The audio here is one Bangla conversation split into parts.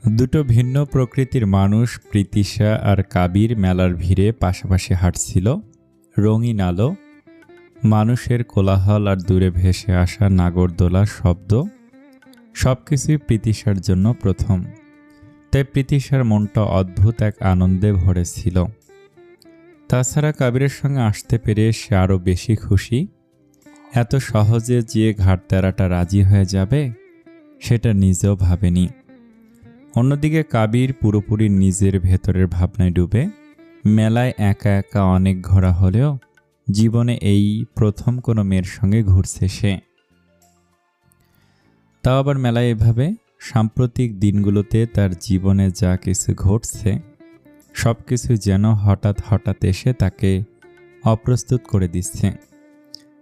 দুটো ভিন্ন প্রকৃতির মানুষ প্রীতিশা আর কাবির মেলার ভিড়ে পাশাপাশি হাঁটছিল। রঙিন আলো, মানুষের কোলাহল আর দূরে ভেসে আসা নাগরদোলার শব্দ সবকিছুই প্রীতিশার জন্য প্রথম। তাই প্রীতিশার মনটা অদ্ভুত এক আনন্দে ভরেছিল। তাছাড়া কাবিরের সঙ্গে আসতে পেরে সে আরও বেশি খুশি। এত সহজে যে ঘাটতেরাটা রাজি হয়ে যাবে সেটা নিজেও ভাবেনি। অন্যদিকে কাবির পুরোপুরি নিজের ভেতরের ভাবনায় ডুবে। মেলায় একা একা অনেক ঘোরা হলেও জীবনে এই প্রথম কোনো মেয়ের সঙ্গে ঘুরছে সে। তাও আবার মেলায় এভাবে। সাম্প্রতিক দিনগুলোতে তার জীবনে যা কিছু ঘটছে সব কিছু যেন হঠাৎ হঠাৎ এসে তাকে অপ্রস্তুত করে দিচ্ছে।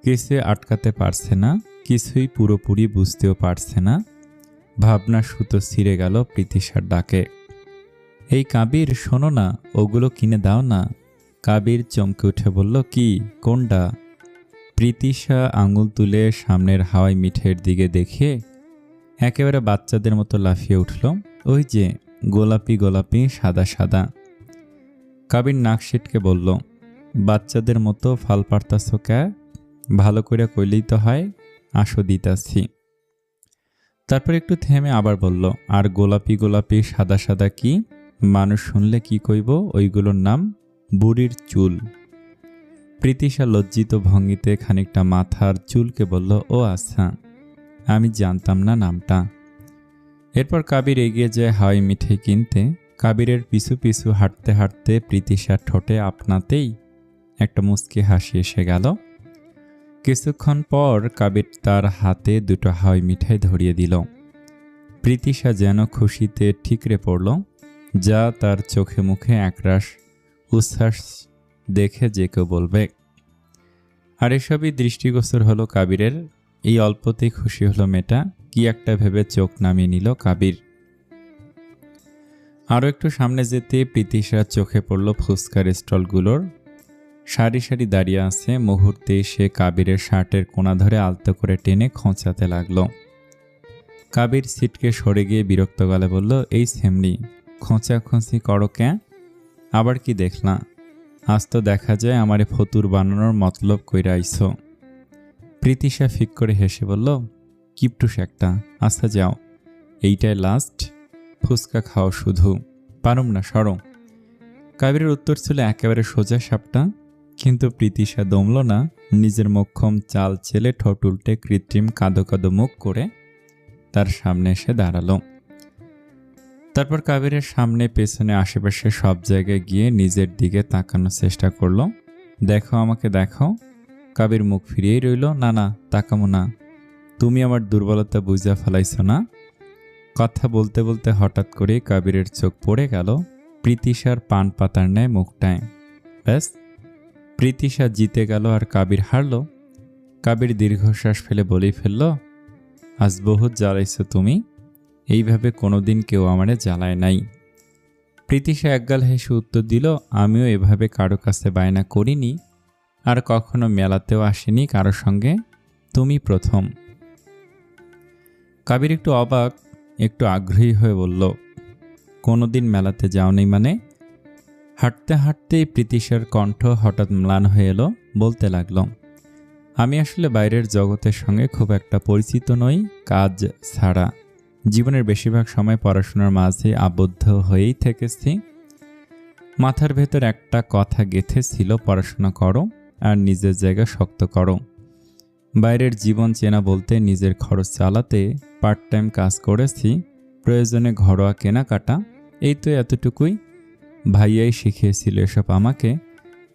কিছু আটকাতে পারছে না, কিছুই পুরোপুরি বুঝতেও পারছে না। ভাবনা সুতো ছিঁড়ে গেল প্রীতিশার ডাকে। এই কাবির, শোনো না, ওগুলো কিনে দাও না। কাবির চমকে উঠে বলল, কি, কোনটা? প্রীতিশা আঙুল তুলে সামনের হাওয়াই মিঠাইয়ের দিকে দেখে একেবারে বাচ্চাদের মতো লাফিয়ে উঠল। ওই যে গোলাপি গোলাপি সাদা সাদা। কাবির নাক সিটকে বলল, বাচ্চাদের মতো ফাল পারতাছ ক্যা? ভালো করে কইলেই তো হয়, আসো দিতাছি। তারপর একটু থেমে আবার বলল, আর গোলাপি গোলাপি সাদা সাদা কি? মানুষ শুনলে কি কইব? ওইগুলোর নাম বুড়ির চুল। প্রীতিশা লজ্জিত ভঙ্গিতে খানিকটা মাথার চুলকে বলল, ও আচ্ছা, আমি জানতাম না নামটা। এরপর কাবির এগিয়ে যায় হাওয়াই মিঠাই কিনতে। কাবিরের পিছু পিছু হাঁটতে হাঁটতে প্রীতিশার ঠোঁটে আপনাতেই একটা মুচকি হাসি এসে গেল। কিছুক্ষণ পর কাবির তার হাতে দুটো হাওয়াই মিঠাই ধরিয়ে দিল। প্রীতিশা যেন খুশিতে ঠিকরে পড়ল, যা তার চোখে মুখে একরাশ উচ্ছ্বাস দেখে যে কেউ বলবে। আর এসবই দৃষ্টিগোচর হলো কাবিরের। এই অল্পতেই খুশি হলো মেয়েটা, কি একটা ভেবে চোখ নামিয়ে নিল কাবির। আরও একটু সামনে যেতে প্রীতিশার চোখে পড়ল ফুচকার স্টলগুলোর। সারি সারি দাঁড়িয়ে আছে। মুহূর্তেই সে কাবিরের শার্টের কোণা ধরে আলতো করে টেনে খোঁচাতে লাগলো। কাবির সিটকে সরে গিয়ে বিরক্ত গলায় বলল, এই সেমনি খোঁচাখুঁচি করো ক্যাঁ? আবার কি দেখলা? আজ তো দেখা যায় আমারে ফতুর বানানোর মতলব কইরা আইছো। প্রীতিশা ফিক করে হেসে বলল, কিপটুস একটা। আচ্ছা যাও, এইটাই লাস্ট, ফুচকা খাও শুধু, পারুম না, সরো। কাবিরের উত্তর ছিল একেবারে সোজা সাপটা। কিন্তু প্রীতিশা দমল না। নিজের মোক্ষম চাল ছেলে ঠোঁট উল্টে কৃত্রিম কাঁদো কাঁদো মুখ করে তার সামনে এসে দাঁড়ালো। তারপর কাবিরের সামনে পেছনে আশেপাশে সব জায়গায় গিয়ে নিজের দিকে তাকানোর চেষ্টা করলো। দেখো আমাকে দেখো। কাবির মুখ ফিরিয়েই রইল, না না, তাকামো না। তুমি আমার দুর্বলতা বুঝা ফেলাইছ না। কথা বলতে বলতে হঠাৎ করে কাবিরের চোখ পড়ে গেল প্রীতিশার পান পাতার ন্যায় মুখটায়। ব্যাস, প্রীতিশা জিতে গেল আর কাবির হারল। কাবির দীর্ঘশ্বাস ফেলে বলেই ফেলল, আজ বহুত জ্বালাইছ তুমি, এইভাবে কোনোদিন কেউ আমারে জ্বালায় নাই। প্রীতিশা একগাল হেসে উত্তর দিল, আমিও এভাবে কারো কাছে বায়না করিনি, আর কখনো মেলাতেও আসিনি কারো সঙ্গে, তুমি প্রথম। কাবির একটু অবাক, একটু আগ্রহী হয়ে বলল, কোনোদিন মেলাতে যাওনি মানে? হাঁটতে হাঁটতেই প্রীতিশার কণ্ঠ হঠাৎ ম্লান হয়ে এলো। বলতে লাগলো, আমি আসলে বাইরের জগতের সঙ্গে খুব একটা পরিচিত নই, কাজ ছাড়া জীবনের বেশিরভাগ সময় পড়াশোনার মাঝে আবদ্ধ হয়েই থেকেছি। মাথার ভেতর একটা কথা গেঁথে ছিল, পড়াশোনা করো আর নিজের জায়গা শক্ত করো। বাইরের জীবন চেনা বলতে নিজের খরচ চালাতে পার্ট টাইম কাজ করেছি, প্রয়োজনে ঘরোয়া কেনাকাটা, এই তো এতটুকুই। ভাইয়াই শিখিয়েছিল এসব আমাকে,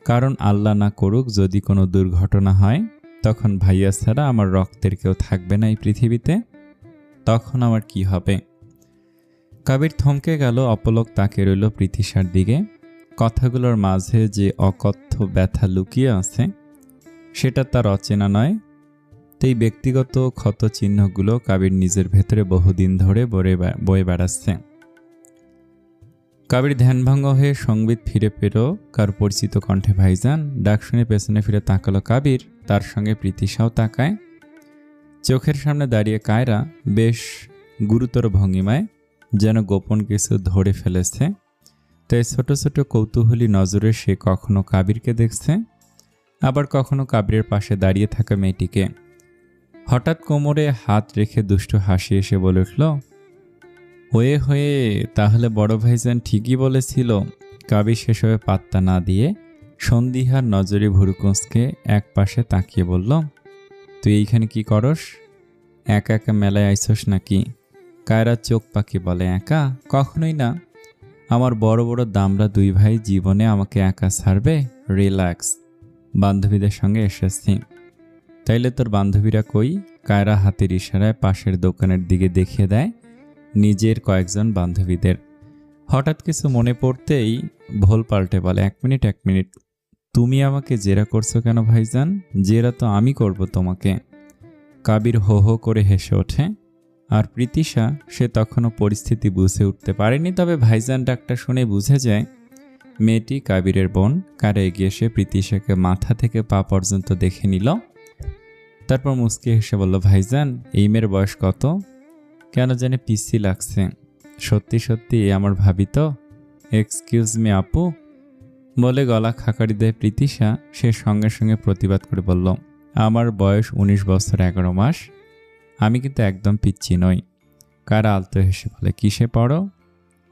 কারণ আল্লাহ না করুক যদি কোনো দুর্ঘটনা হয়, তখন ভাইয়া ছাড়া আমার রক্তের কেউ থাকবে না এই পৃথিবীতে, তখন আমার কি হবে? কাবির থমকে গেল, অপলক তাকে রইল প্রীতিশার দিকে। কথাগুলোর মাঝে যে অকথ্য ব্যথা লুকিয়ে আছে সেটা তার অচেনা নয়। এই ব্যক্তিগত ক্ষত চিহ্নগুলো কাবির নিজের ভেতরে বহুদিন ধরে বয়ে বেড়াচ্ছে। কাবির ধ্যানভঙ্গ হয়ে সংবিত ফিরে পেল কার পরিচিত কণ্ঠে, ভাইজান। ডাক শুনে পেছনে ফিরে তাকালো কাবির, তার সঙ্গে প্রীতিশাও তাকায়। চোখের সামনে দাঁড়িয়ে কায়রা বেশ গুরুতর ভঙ্গিমায় যেন গোপন কিছু ধরে ফেলেছে। তাই ছোট ছোট কৌতূহলী নজরে সে কখনো কাবিরকে দেখছে, আবার কখনো কাবিরের পাশে দাঁড়িয়ে থাকা মেয়েটিকে। হঠাৎ কোমরে হাত রেখে দুষ্টু হাসি এসে বলে উঠল, হয়ে হয়ে, তাহলে বড় ভাইজান ঠিকই বলেছিল। কাবির সেসবে পাত্তা না দিয়ে সন্দিহার নজরে ভুরুকুঁচকে এক পাশে তাকিয়ে বলল, তুই এইখানে কি করস? একা একা মেলায় আইছস নাকি? কায়রা চোখ পাকি বলে, একা? কখনোই না। আমার বড় বড় দামড়া দুই ভাই জীবনে আমাকে একা ছাড়বে? রিল্যাক্স, বান্ধবীদের সঙ্গে এসেছি। তাইলে তোর বান্ধবীরা কই? কায়রা হাতের ইশারায় পাশের দোকানের দিকে দেখিয়ে দেয় নিজের কয়েকজন বান্ধবীদের। হঠাৎ কিছু মনে পড়তেই ভোল পাল্টে বলে, এক মিনিট, তুমি আমাকে জেরা করছো কেন ভাইজান? জেরা তো আমি করব তোমাকে। কাবির হো হো করে হেসে ওঠে। আর প্রীতিশা, সে তখনও পরিস্থিতি বুঝে উঠতে পারেনি, তবে ভাইজান ডাকটা শুনে বুঝে যায় মেয়েটি কাবিরের বোন। কারা এগিয়ে এসে প্রীতিশাকে মাথা থেকে পা পর্যন্ত দেখে নিল। তারপর মুচকি হেসে বলল, ভাইজান, এই মেয়ের বয়স কত? কেন জানি পিসি লাগছে। সত্যি সত্যি আমার ভাবি তো? এক্সকিউজ মি আপু, বলে গলা খাকারি দেয় প্রীতিশা। সে সঙ্গে সঙ্গে প্রতিবাদ করে বলল, আমার বয়স 19 বছর 11 মাস। আমি কিন্তু একদম পিচ্ছি নই। কারা আলতো হেসে বলে, কিসে পড়ো?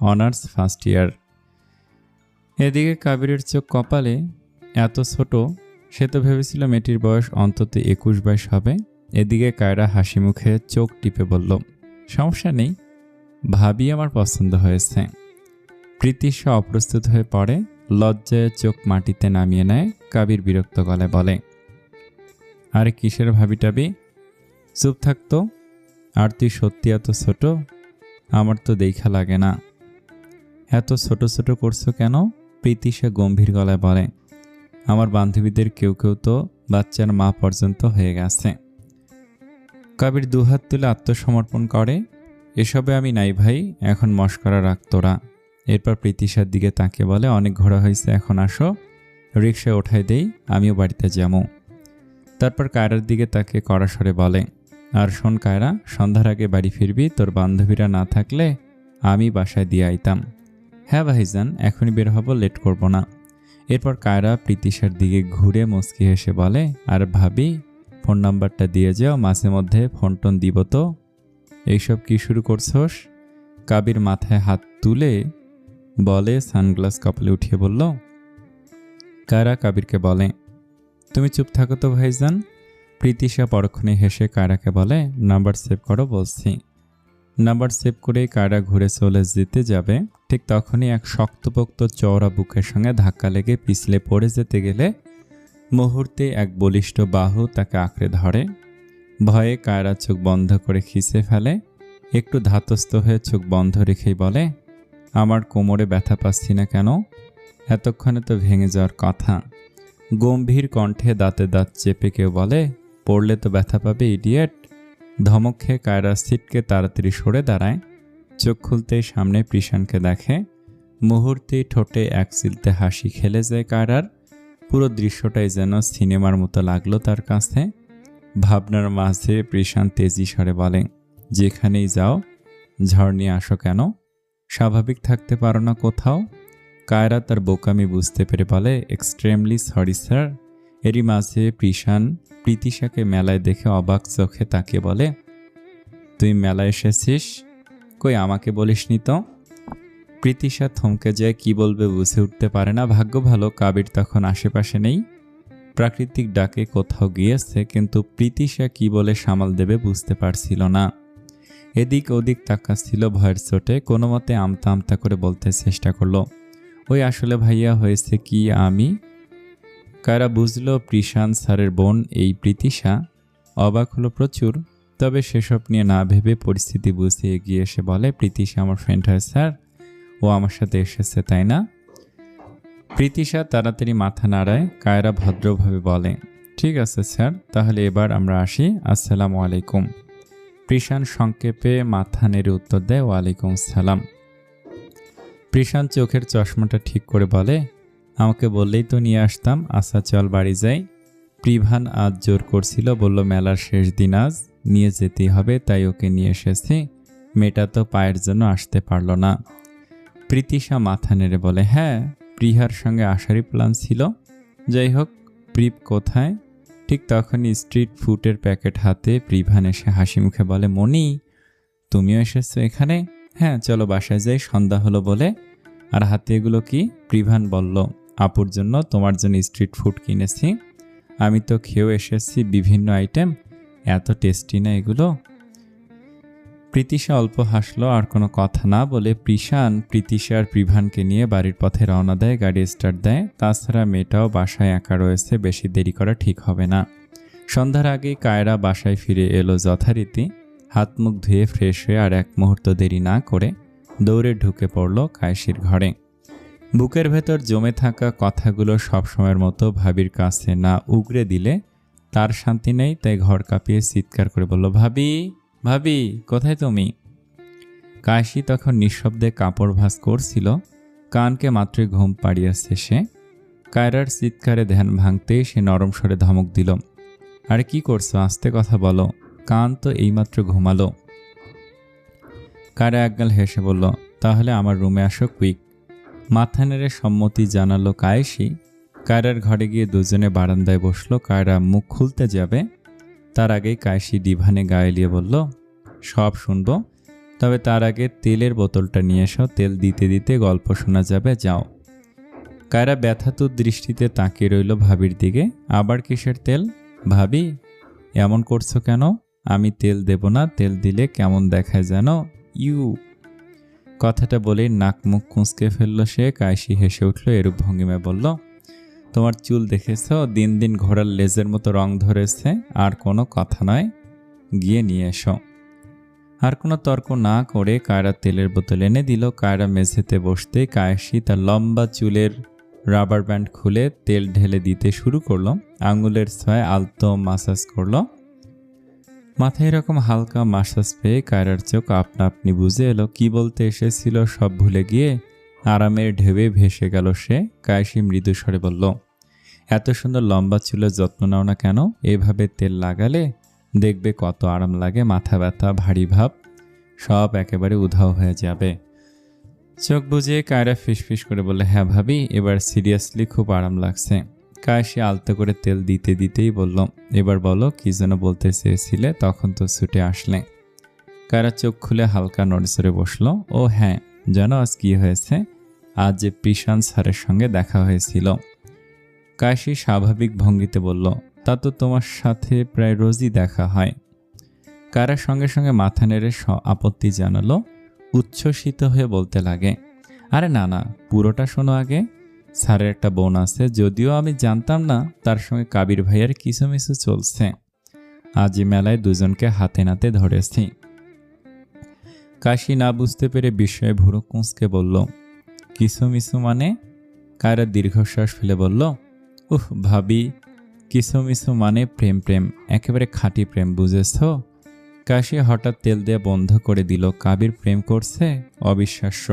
Honours first year. এদিকে কাবিরের চোখ কপালে। এত ছোট, সে তো ভেবেছিল মেয়েটির বয়স অন্তত 21-22 হবে। এদিকে কায়রা হাসি মুখে চোখ টিপে বলল, সমস্যা নেই, ভাবি আমার পছন্দ হয়েছে। প্রীতিশা অপ্রস্তুত হয়ে পড়ে, লজ্জায় চোখ মাটিতে নামিয়ে নেয়। কাবির বিরক্ত গলায় বলে, আরে কিসের ভাবি টাবি? চুপ থাকতো। আর তুই সত্যি এত ছোট? আমার তো দেখা লাগে না। এত ছোট ছোট করছো কেন? প্রীতিশা গম্ভীর গলায় বলে, আমার বান্ধবীদের কেউ কেউ তো বাচ্চার মা পর্যন্ত হয়ে গেছে। কাবির দুহাত তুলে আত্মসমর্পণ করে, এসবে আমি নাই ভাই, এখন মশকরা রাখ তোরা। এরপর প্রীতিশার দিকে তাকিয়ে বলে, অনেক ঘোরা হয়েছে, এখন আসো, রিক্সায় ওঠাই দেই, আমিও বাড়িতে যাবো। তারপর কায়রার দিকে তাকে কড়া স্বরে বলে, আর শোন কায়রা, সন্ধ্যার আগে বাড়ি ফিরবি, তোর বান্ধবীরা না থাকলে আমি বাসায় দিয়ে আইতাম। হ্যাঁ ভাইজান, এখনই বের হব, লেট করব না। এরপর কায়রা প্রীতিশার দিকে ঘুরে মুচকি হেসে বলে, আর ভাবি, ফোন নাম্বারটা দিয়ে যাও, মাঝে মধ্যে ফোন টোন দিব তো। এইসব কি শুরু করছস? কাবির মাথায় হাত তুলে বলে, সানগ্লাস কপালে উঠিয়ে বলল। কায়রা কাবিরকে বলে, তুমি চুপ থাকো তো ভাইজান। প্রীতিশা পরক্ষণে হেসে কায়রাকে বলে, নাম্বার সেভ করো বলছি। নাম্বার সেভ করেই কায়রা ঘুরে চলে যেতে যাবে, ঠিক তখনই এক শক্তপোক্ত চওড়া বুকের সঙ্গে ধাক্কা লেগে পিছলে পড়ে যেতে গেলে মুহূর্তে এক বলিষ্ঠ বাহু তাকে আঁকড়ে ধরে। ভয়ে কায়রা চোখ বন্ধ করে খিঁচে ফেলে। একটু ধাতস্থ হয়ে চোখ বন্ধ রেখেই বলে, আমার কোমরে ব্যথা পাচ্ছি না কেন? এতক্ষণে তো ভেঙে যাওয়ার কথা। গম্ভীর কণ্ঠে দাঁতে দাঁত চেপে কেউ বলে, পড়লে তো ব্যথা পাবে ইডিয়েট। ধমক খেয়ে কায়রা সিটকে তাড়াতাড়ি সরে দাঁড়ায়। চোখ খুলতেই সামনে প্রিশানকে দেখে। মুহূর্তেই ঠোঁটে এক চিলতে হাসি খেলে যায় কায়রার। পুরো দৃশ্যটাই যেন সিনেমার মতো লাগলো তার কাছে। ভাবনার মাঝে প্রিশান তেজি স্বরে বলে, যেখানেই যাও ঝড় নিয়ে আসো কেন? স্বাভাবিক থাকতে পারো না কোথাও? কায়রা তার বোকামি বুঝতে পেরে বলে, এক্সট্রিমলি সরি স্যার। এরই মাঝে প্রিশান প্রীতিশাকে মেলায় দেখে অবাক চোখে তাকিয়ে বলে, তুই মেলায় এসেছিস? কই আমাকে বলিসনি তো? প্রীতিশা থমকে যায়, কি বলবে বুঝে উঠতে পারে না। ভাগ্য ভালো কাবির তখন আশেপাশে নেই, প্রাকৃতিক ডাকে কোথাও গিয়েছে, কিন্তু প্রীতিশা কি বলে সামাল দেবে বুঝতে পারছিল না। এদিক ওদিক তাকাচ্ছিল ভয়ের চোটে। কোনো মতে আমতা আমতা করে বলতে চেষ্টা করলো, ওই আসলে ভাইয়া হয়েছে কি আমি। কারা বুঝলো প্রিশান স্যারের বোন এই প্রীতিশা। অবাক হলো প্রচুর, তবে সেসব নিয়ে না ভেবে পরিস্থিতি বুঝে এগিয়ে এসে বলে, প্রীতিশা আমার ফ্রেন্ড হয় স্যার, ও আমার সাথে এসেছে তাই না? প্রীতিশা তাড়াতাড়ি মাথা নাড়ায়। কায়রা ভদ্রভাবে বলে, ঠিক আছে স্যার, তাহলে এবার আমরা আসি, আসসালামু আলাইকুম। প্রিশান সংক্ষেপে মাথা নেড়ে উত্তর দেয়, ওয়ালাইকুম সালাম। প্রিশান চোখের চশমাটা ঠিক করে বলে, আমাকে বললেই তো নিয়ে আসতাম। আচ্ছা চল বাড়ি যাই। প্রিভান আজ জোর করছিল, বলল মেলার শেষ দিন আজ, নিয়ে যেতেই হবে, তাই ওকে নিয়ে এসেছি। মেয়েটা তো পায়ের জন্য আসতে পারল না। প্রীতিশা মাথা নেড়ে বলে, হ্যাঁ, প্রিহার সঙ্গে আসারই প্ল্যান ছিল। যাই হোক, প্রিপ কোথায়? ঠিক তখনই স্ট্রিট ফুডের প্যাকেট হাতে প্রিভান এসে হাসি মুখে বলে, মনি, তুমিও এসেছো এখানে? হ্যাঁ, চলো বাসায় যাই, সন্ধ্যা হলো বলে। আর হাতে এগুলো কি? প্রিভান বলল, আপুর জন্য, তোমার জন্য স্ট্রিট ফুড কিনেছি। আমি তো খেয়েও এসেছি বিভিন্ন আইটেম, এত টেস্টি না এগুলো। প্রীতিশা অল্প হাসলো, আর কোনো কথা না বলে প্রিশান প্রীতিশা আর প্রিভানকে নিয়ে বাড়ির পথে রওনা দেয়, গাড়ি স্টার্ট দেয়। তাছাড়া মেয়েটাও বাসায় একা রয়েছে, বেশি দেরি করা ঠিক হবে না। সন্ধ্যার আগেই কায়রা বাসায় ফিরে এলো যথারীতি। হাত মুখ ধুয়ে ফ্রেশ হয়ে আর এক মুহূর্ত দেরি না করে দৌড়ে ঢুকে পড়ল কায়েসীর ঘরে। বুকের ভেতর জমে থাকা কথাগুলো সবসময়ের মতো ভাবির কাছে না উগরে দিলে তার শান্তি নেই, তাই ঘর কাঁপিয়ে চিৎকার করে বলল, ভাবি, ভাবি, কোথায় তুমি? কায়েসী তখন নিঃশব্দে কাপড় ভাঁজ করছিল। কানকে মাত্রই ঘুম পাড়িয়েছে সে। কায়রার চিৎকারে ধ্যান ভাঙতেই সে নরম স্বরে ধমক দিল, আরে কি করছো? আস্তে কথা বলো, কান তো এইমাত্র ঘুমালো। কায়রা একগাল হেসে বলল, তাহলে আমার রুমে আসো, কুইক। মাথা নেড়ে সম্মতি জানালো কায়েসী। কায়রার ঘরে গিয়ে দুজনে বারান্দায় বসলো। কায়রা মুখ খুলতে যাবে, তার আগেই কায়েসী ডিভানে গায়ে লিয়ে বলল, সব শুনবো, তবে তার আগে তেলের বোতলটা নিয়ে এসো, তেল দিতে দিতে গল্প শোনা যাবে, যাও। কায়রা ব্যথাতুর দৃষ্টিতে তাকিয়ে রইল ভাবির দিকে। আবার কিসের তেল? ভাবি, এমন করছো কেন? আমি তেল দেব না, তেল দিলে কেমন দেখায় যেন, ইউ। কথাটা বলেই নাক মুখ কুঁচকে ফেলল সে। কায়েসী হেসে উঠল, এরূপ ভঙ্গিমায় বলল, তোমার চুল দেখেছ, দিন দিন ঘোড়ার লেজের মতো রং ধরেছে। আর কোনো কথা নয়, গিয়ে নিয়ে এসো। আর কোনো তর্ক না করে কায়রা তেলের বোতল এনে দিল। কায়রা মেঝেতে বসতেই কায়েসী তার লম্বা চুলের রাবার ব্যান্ড খুলে তেল ঢেলে দিতে শুরু করলো। আঙুলের ছোঁয়ায় আলতো মাসাজ করলো। মাথায় এরকম হালকা মাসাজ পেয়ে কায়রার চোখ আপনা আপনি বুঝে এলো কি বলতে এসেছিল সব ভুলে গিয়ে আরামের ঢেউয়ে ভেসে গেল সে। কায়েসী মৃদু স্বরে বলল, এত সুন্দর লম্বা চুলের যত্ন নাও না কেন? এভাবে তেল লাগালে দেখবে কত আরাম লাগে। মাথা ব্যথা, ভারী ভাব সব একেবারে উধাও হয়ে যাবে। চোখ বুজে কায়রা ফিসফিস করে বললে, হ্যাঁ ভাবি, এবার সিরিয়াসলি খুব আরাম লাগছে। কায়েসী আলতো করে তেল দিতে দিতেই বলল, এবার বলো কি যেন বলতে চেয়েছিলে, তখন তো ছুটে আসলে। কায়রা চোখ খুলে হালকা নড়েচড়ে বসলো। ও হ্যাঁ, জানো আজ কি হয়েছে? আজ যে প্রিশান স্যারের সঙ্গে দেখা হয়েছিল। কায়েসী স্বাভাবিক ভঙ্গিতে বলল, তা তো তোমার সাথে প্রায় রোজই দেখা হয়। কায়রার সঙ্গে সঙ্গে মাথা নেড়ে আপত্তি জানালো। উচ্ছ্বসিত হয়ে বলতে লাগে, আরে না না, পুরোটা শোনো আগে। স্যারের একটা বোন আছে, যদিও আমি জানতাম না তার সঙ্গে কাবির ভাইয়ার কিসুমিসু চলছে। আজ মেলায় দুজনকে হাতে নাতে ধরেছি। কাশি না বুঝতে পেরে বিস্ময়ে ভুরু কুঁচকে বলল, কিসুমিসু মানে? কায়রা দীর্ঘশ্বাস ফেলে বলল, উহ ভাবি, কিসুমিসু মানে প্রেম, প্রেম, একেবারে খাঁটি প্রেম, বুঝেছ? কাশি হঠাৎ তেল দেয়া বন্ধ করে দিল। কাবির প্রেম করছে? অবিশ্বাস্য।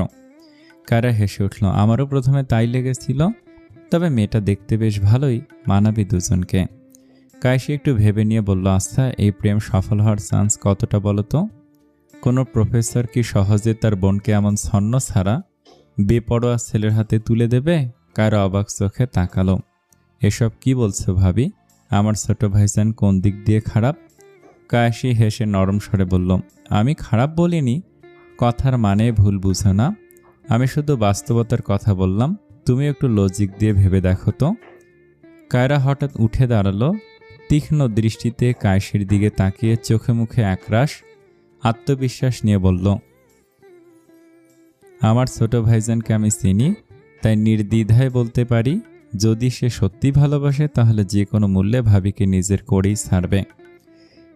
কায়রা হেসে উঠল, আমারও প্রথমে তাই লেগেছিল, তবে মেয়েটা দেখতে বেশ ভালোই, মানাবি দুজনকে। কায়েসী একটু ভেবে নিয়ে বলল, আচ্ছা, এই প্রেম সফল হওয়ার চান্স কতটা বলো তো? কোনো প্রফেসর কি সহজে তার বোনকে এমন ছন্ন ছাড়া বেপরোয়া ছেলের হাতে তুলে দেবে? কায়রা অবাক চোখে তাকালো। এসব কি বলছো ভাবি? আমার ছোট ভাইজান কোন দিক দিয়ে খারাপ? কায়েসী হেসে নরম স্বরে বলল, আমি খারাপ বলিনি, কথার মানে ভুল বুঝো না। আমি শুধু বাস্তবতার কথা বললাম, তুমি একটু লজিক দিয়ে ভেবে দেখো তো। কায়রা হঠাৎ উঠে দাঁড়ালো। তীক্ষ্ণ দৃষ্টিতে কায়েসীর দিকে তাকিয়ে চোখে মুখে একরাশ আত্মবিশ্বাস নিয়ে বলল, আমার ছোট ভাইজানকে আমি চিনি, তাই নির্দ্বিধায় বলতে পারি, যদি সে সত্যি ভালোবাসে তাহলে যে কোনো মূল্যে ভাবিকে নিজের করেই ছাড়বে।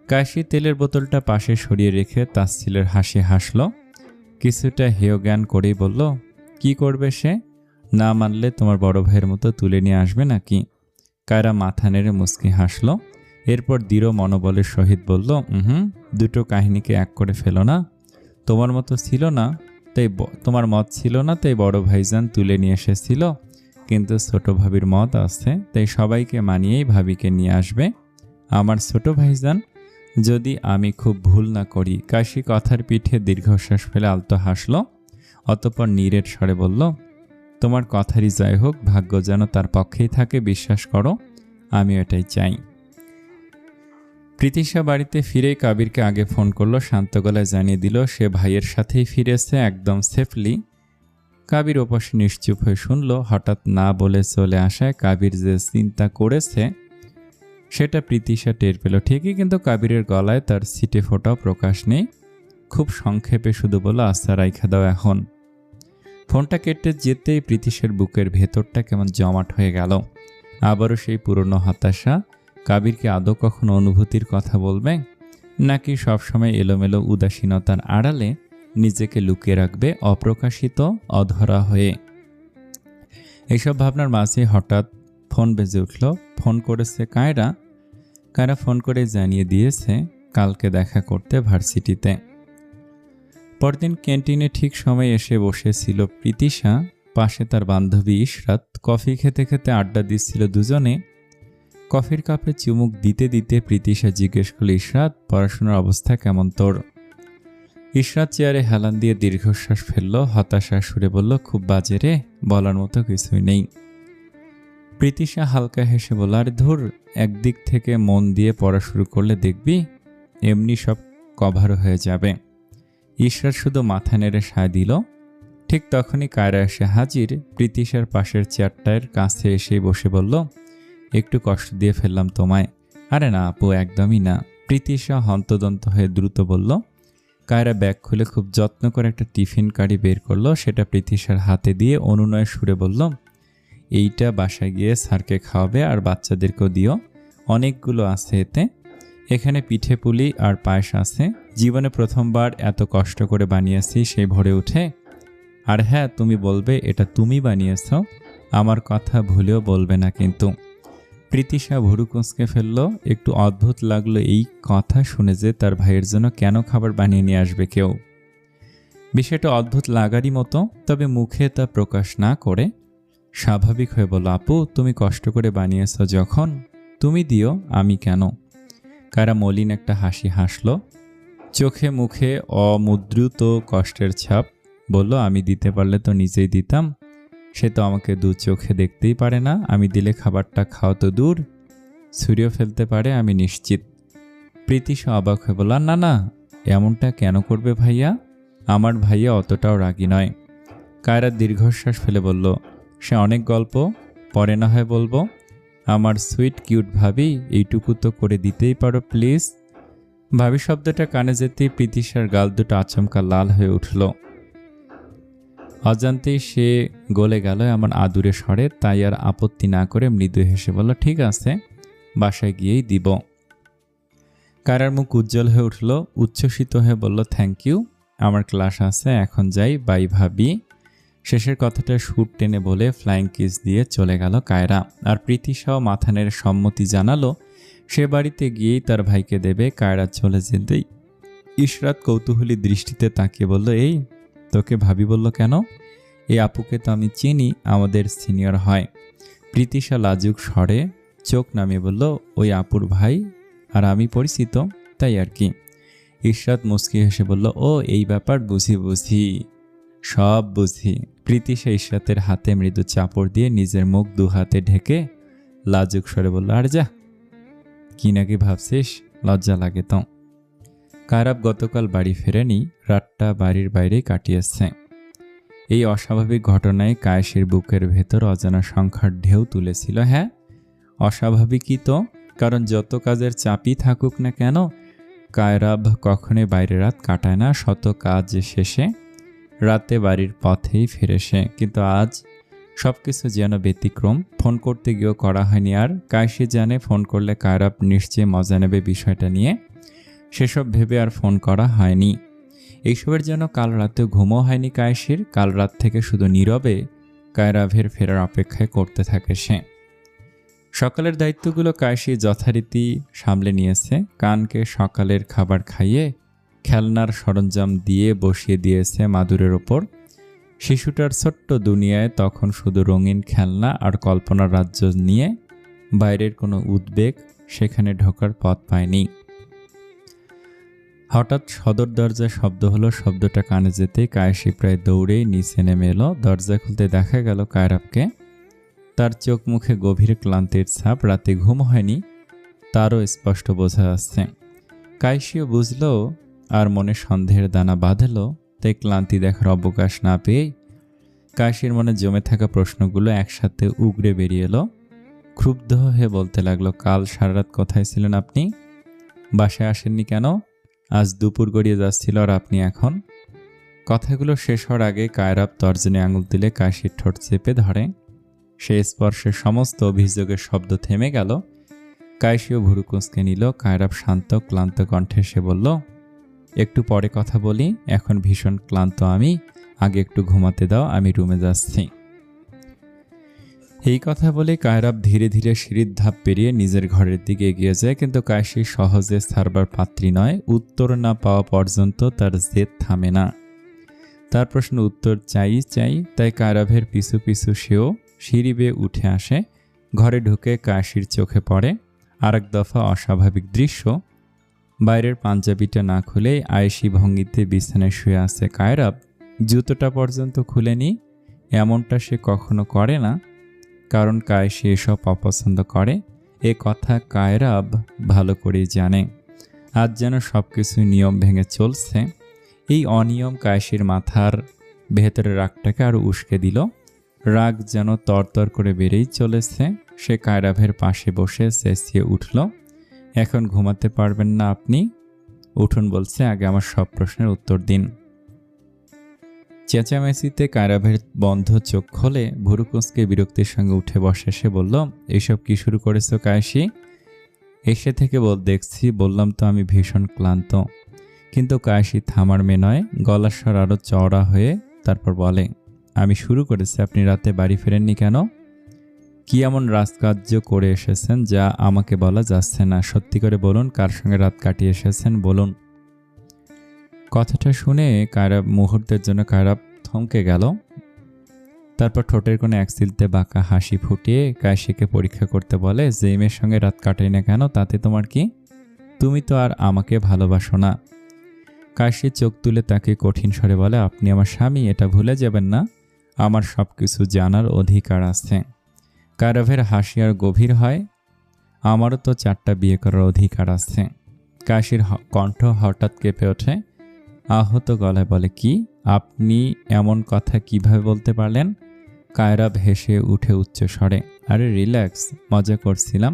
কায়েসী তেলের বোতলটা পাশে সরিয়ে রেখে তাচ্ছিলের হাসি হাসল। কিছুটা হেয় জ্ঞান করেই বলল, কি করবে সে? না মানলে তোমার বড় ভাইয়ের মতো তুলে নিয়ে আসবে নাকি? কায়রা মাথা নেড়ে মুচকি হাসল। এরপর দৃঢ় মনোবলের সহিত বলল, দুটো কাহিনীকে এক করে ফেলো না। তোমার মতো ছিল না, তাই তোমার মত ছিল না, তাই বড় ভাইজান তুলে নিয়ে এসেছিল, কিন্তু ছোট ভাবির মত আছে, তাই সবাইকে মানিয়েই ভাবিকে নিয়ে আসবে। আমার ছোট ভাইজান যদি আমি খুব ভুল না করি। কাশি কথার পিঠে দীর্ঘশ্বাস ফেলে আলতো হাসল, অতঃপর নীরের স্বরে বলল, তোমার কথারই যাই হোক, ভাগ্য যেন তার পক্ষেই থাকে, বিশ্বাস করো, আমিও এটাই চাই। প্রীতিশা বাড়িতে ফিরেই কাবিরকে আগে ফোন করলো, শান্ত গলায় জানিয়ে দিল সে ভাইয়ের সাথেই ফিরেছে, একদম সেফলি। কাবির ওপাশে নিশ্চুপ হয়ে শুনল। হঠাৎ না বলে চলে আসায় কাবির যে চিন্তা করেছে সেটা প্রীতিশা টের পেল ঠিকই, কিন্তু কাবিরের গলায় তার ছিটে ফোটাও প্রকাশ নেই। খুব সংক্ষেপে শুধু বলল, আচ্ছা রাইখা দাও এখন। ফোনটা কেটে যেতেই প্রীতিশের বুকের ভেতরটা কেমন জমাট হয়ে গেল। আবারও সেই পুরনো হতাশা। কাবিরকে আদৌ কখনো অনুভূতির কথা বলবে, নাকি সবসময় এলোমেলো উদাসীনতার আড়ালে নিজেকে লুকিয়ে রাখবে অপ্রকাশিত অধরা হয়ে? এইসব ভাবনার মাঝে হঠাৎ ফোন বেজে উঠল। ফোন করেছে কায়রা। কায়রা ফোন করে জানিয়ে দিয়েছে কালকে দেখা করতে ভার্সিটিতে। পরদিন ক্যান্টিনে ঠিক সময় এসে বসেছিল প্রীতিশা, পাশে তার বান্ধবী ইশরাত। কফি খেতে খেতে আড্ডা দিচ্ছিল দুজনে। কফির কাপে চুমুক দিতে দিতে প্রীতিশা জিজ্ঞেস করল, ইশরাত, পড়াশোনার অবস্থা কেমন তোর? ইশরাত চেয়ারে হেলান দিয়ে দীর্ঘশ্বাস ফেলল, হতাশার সুরে বলল, খুব বাজে রে, বলার মতো কিছুই নেই। প্রীতিশা হালকা হেসে বলল, আরে ধুর, একদিক থেকে মন দিয়ে পড়া শুরু করলে দেখবি এমনি সব কভার হয়ে যাবে। ইশরাত শুধু মাথা নেড়ে সায় দিল। ঠিক তখনই কায়রা এসে হাজির। প্রীতিশার পাশের চেয়ারটার কাছে এসে বসে বলল, একটু কষ্ট দিয়ে ফেললাম তোমায়। আরে না আপু, একদমই না। প্রীতিশা হন্তদন্ত হয়ে দ্রুত বলল। কায়রা ব্যাগ খুলে খুব যত্ন করে একটা টিফিন কারি বের করলো, সেটা প্রীতিশার হাতে দিয়ে অনুনয়ের সুরে বলল, এইটা বাসায় গিয়ে স্যারকে খাওয়াবে আর বাচ্চাদেরকেও দিও, অনেকগুলো আছে এতে। এখানে পিঠে পুলি আর পায়েস আছে, জীবনে প্রথমবার এত কষ্ট করে বানিয়েছি সেই ভরে উঠে। আর হ্যাঁ, তুমি বলবে এটা তুমি বানিয়েছ, আমার কথা ভুলেও বলবে না কিন্তু। প্রীতিশা ভুরু কুঁচকে ফেলল। একটু অদ্ভুত লাগলো এই কথা শুনে যে তার ভাইয়ের জন্য কেন খাবার বানিয়ে নিয়ে আসবে কেউ। বিষয়টা অদ্ভুত লাগারই মতো, তবে মুখে তা প্রকাশ না করে স্বাভাবিক হয়ে বলল, আপু তুমি কষ্ট করে বানিয়েছ যখন, তুমি দিও, আমি কেন? কারা মলিন একটা হাসি হাসল, চোখে মুখে অমুদ্রিত কষ্টের ছাপ। বলল, আমি দিতে পারলে তো নিজেই দিতাম, সে তো আমাকে দু চোখে দেখতেই পারে না, আমি দিলে খাবারটা খাও তো দূর, ছুঁড়েও ফেলতে পারে আমি নিশ্চিত। প্রীতিশা অবাক হয়ে বলল, না না, এমনটা কেন করবে ভাইয়া? আমার ভাইয়া অতটাও রাগী নয়। কায়রা দীর্ঘশ্বাস ফেলে বলল, সে অনেক গল্প, পরে না হয় বলবো। আমার সুইট কিউট ভাবি, এইটুকু তো করে দিতেই পারো প্লিজ। ভাবি শব্দটা কানে যেতেই প্রীতিশার গাল দুটো আচমকা লাল হয়ে উঠল। অজান্তেই সে গলে গেল এমন আদুরে স্বরে, তাই আর আপত্তি না করে মৃদু হেসে বলল, ঠিক আছে, বাসায় গিয়েই দিব। কায়রার মুখ উজ্জ্বল হয়ে উঠল, উচ্ছ্বসিত হয়ে বলল, থ্যাংক ইউ, আমার ক্লাস আছে, এখন যাই, বাই ভাবি। শেষের কথাটা সুর টেনে বলে ফ্লাইং কিস দিয়ে চলে গেল কায়রা। আর প্রীতিশাও মাথা নেড়ে সম্মতি জানালো সে বাড়িতে গিয়েই তার ভাইকে দেবে। কায়রা চলে যেতেই ইশরাত কৌতূহলী দৃষ্টিতে তাকিয়ে বলল, এই তোকে ভাবি বলল কেন? এই আপুকে তো আমি চিনি, আমাদের সিনিয়র হয়। প্রীতিশা লাজুক স্বরে চোখ নামিয়ে বলল, ওই আপুর ভাই আর আমি পরিচিত, তাই আর কি। ইশরাত মুচকি হেসে বলল, ও এই ব্যাপার, বুঝি বুঝি, সব বুঝি। প্রীতিশা ইশরাতের হাতে মৃদু চাপড় দিয়ে নিজের মুখ দু হাতে ঢেকে লাজুক স্বরে বলল, আর যা, কি নাকি ভাবছিস, লজ্জা লাগে তো। কায়রা গতকাল বাড়ি ফেরেনি, রাতটা বাড়ির বাইরেই কাটিয়েছে। এই অস্বাভাবিক ঘটনায় কায়েসের বুকের ভেতর অজানা সংখ্যার ঢেউ তুলেছিল। হ্যাঁ, অস্বাভাবিকই তো, কারণ যত কাজের চাপই থাকুক না কেন, কায়রাব কখনোই বাইরে রাত কাটায় না। শত কাজ শেষে রাতে বাড়ির পথেই ফেরে সে, কিন্তু আজ সবকিছু যেন ব্যতিক্রম। ফোন করতে গিয়েও করা হয়নি আর। কায়েসি জানে ফোন করলে কায়রাব নিশ্চয়ই মজা নেবে বিষয়টা নিয়ে, সেসব ভেবে আর ফোন করা হয়নি। এইসবের জন্য কাল রাতেও ঘুমও হয়নি কায়েসির। কাল রাত থেকে শুধু নীরবে কায়রাভের ফেরার অপেক্ষায় করতে থাকে সে। সকালের দায়িত্বগুলো কায়েসি যথারীতি সামলে নিয়েছে। কানকে সকালের খাবার খাইয়ে খেলনার সরঞ্জাম দিয়ে বসিয়ে দিয়েছে মাদুরের ওপর। শিশুটার ছোট্ট দুনিয়ায় তখন শুধু রঙিন খেলনা আর কল্পনার রাজ্য নিয়ে, বাইরের কোনো উদ্বেগ সেখানে ঢোকার পথ পায়নি। হঠাৎ সদর দরজায় শব্দ হলো। শব্দটা কানে যেতেই কায়েসি প্রায় দৌড়েই নিচে নেমে এলো। দরজা খুলতে দেখা গেল কায়রাবকে। তার চোখ মুখে গভীর ক্লান্তির ছাপ। রাতে ঘুম হয়নি, তারও স্পষ্ট বোঝা যাচ্ছে। কায়েসিও বুঝল আর মনে সন্দেহের দানা বাঁধল। তাই ক্লান্তি দেখার অবকাশ না পেয়েই কায়েসির মনে জমে থাকা প্রশ্নগুলো একসাথে উগরে বেরিয়ে এলো। ক্ষুব্ধ হয়ে বলতে লাগলো, কাল সারা রাত কোথায় ছিলেন আপনি? বাসায় আসেননি কেন? আজ দুপুর গড়িয়ে যাচ্ছিল আর আপনি এখন? কথাগুলো শেষ হওয়ার আগে কায়রাব তর্জনী আঙুল দিলে কায়েসির ঠোঁট চেপে ধরে। সেই স্পর্শে সমস্ত অভিযোগের শব্দ থেমে গেল। কায়েসিও ভুরু কুঁচকে নিল। কায়রাব শান্ত ক্লান্ত কণ্ঠে সে বলল, একটু পরে কথা বলি, এখন ভীষণ ক্লান্ত আমি, আগে একটু ঘুমাতে দাও, আমি রুমে যাচ্ছি। এই কথা বলে কায়রাব ধীরে ধীরে সিঁড়ির ধাপ পেরিয়ে নিজের ঘরের দিকে এগিয়ে যায়। কিন্তু কায়েসি সহজে ছাড়বার পাত্রী নয়। উত্তর না পাওয়া পর্যন্ত তার জেদ থামে না। তার প্রশ্ন উত্তর চাই। তাই কায়রাবের পিছু পিছু সেও সিঁড়ি বেয়ে উঠে আসে। ঘরে ঢুকে কায়েসির চোখে পড়ে আরেক দফা অস্বাভাবিক দৃশ্য। বাইরের পাঞ্জাবিটা না খুলেই আয়েশি ভঙ্গিতে বিছানায় শুয়ে আছে কায়রাব। জুতোটা পর্যন্ত খুলেনি। এমনটা সে কখনো করে না, কারণ কায়েসি এসব অপছন্দ করে। এ কথা কায়রাব ভালো করেই জানে। আজ যেন সব কিছু নিয়ম ভেঙে চলছে। এই অনিয়ম কায়েসির মাথার ভেতরে রাগটাকে আরও উস্কে দিল। রাগ যেন তরতর করে বেড়েই চলেছে। সে কায়রাবের পাশে বসে চেঁচিয়ে উঠল, এখন ঘুমাতে পারবেন না আপনি? উঠুন বলছে, আগে আমার সব প্রশ্নের উত্তর দিন। চেঁচামেচিতে কায়রাবের বন্ধ চোখ খোলে। ভুরু কুঁচকে বিরক্তির সঙ্গে উঠে বসে সে বলল, এইসব কি শুরু করেছো কায়েসি? এসে থেকে দেখছি, বললাম তো আমি ভীষণ ক্লান্ত। কিন্তু কায়েসি থামার মেয়ে নয়। গলার স্বর আরও চওড়া হয়ে তারপর বলে, আমি শুরু করেছি, আপনি রাতে বাড়ি ফেরেননি কেন? কি এমন রাজকার্য করে এসেছেন যা আমাকে বলা যাচ্ছে না? সত্যি করে বলুন, কার সঙ্গে রাত কাটিয়ে এসেছেন বলুন। কথাটা শুনে কায়রাব মুহূর্তের জন্য থমকে গেল। তারপর ঠোঁটের কোণে এক চিলতে বাঁকা হাসি ফুটিয়ে কায়েসিকে পরীক্ষা করতে বলে, যে মেয়ের সঙ্গে রাত কাটাই না কেন তাতে তোমার কি? তুমি তো আর আমাকে ভালোবাসো না। কায়েসি চোখ তুলে তাকে কঠিন স্বরে বলে, আপনি আমার স্বামী, এটা ভুলে যাবেন না। আমার সব কিছু জানার অধিকার আছে। কায়রাবের হাসি আর গভীর হয়, আমারও তো 4টা বিয়ে করার অধিকার আছে। কায়েসির কণ্ঠ হঠাৎ কেঁপে ওঠে। আহত গলায় বলে, কি? আপনি এমন কথা কিভাবে বলতে পারলেন? কায়রাব হেসে উঠে উচ্চ স্বরে, আরে রিল্যাক্স, মজা করছিলাম।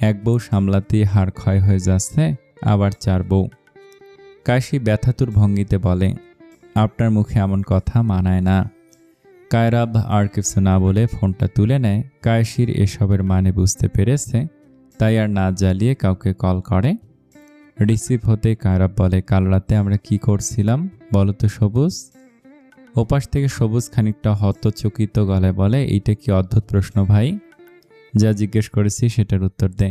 এক বউ সামলাতেই হাড় ক্ষয় হয়ে যাচ্ছে, আবার 4 বউ। কায়েসি ব্যথাতুর ভঙ্গিতে বলে, আপনার মুখে এমন কথা মানায় না। কায়রাব আর কিছু না বলে ফোনটা তুলে নেয়। কায়েসির এসবের মানে বুঝতে পেরেছে, তাই আর না জ্বালিয়ে কাউকে কল করে। রিসিভ হতে কায়রাব বলে, কাল রাতে আমরা কি করছিলাম বলো তো সবুজ? ওপাশ থেকে সবুজ খানিকটা হতচকিত গলায় বলে, এইটা কি অদ্ভুত প্রশ্ন ভাই? যা জিজ্ঞেস করেছি সেটার উত্তর দে।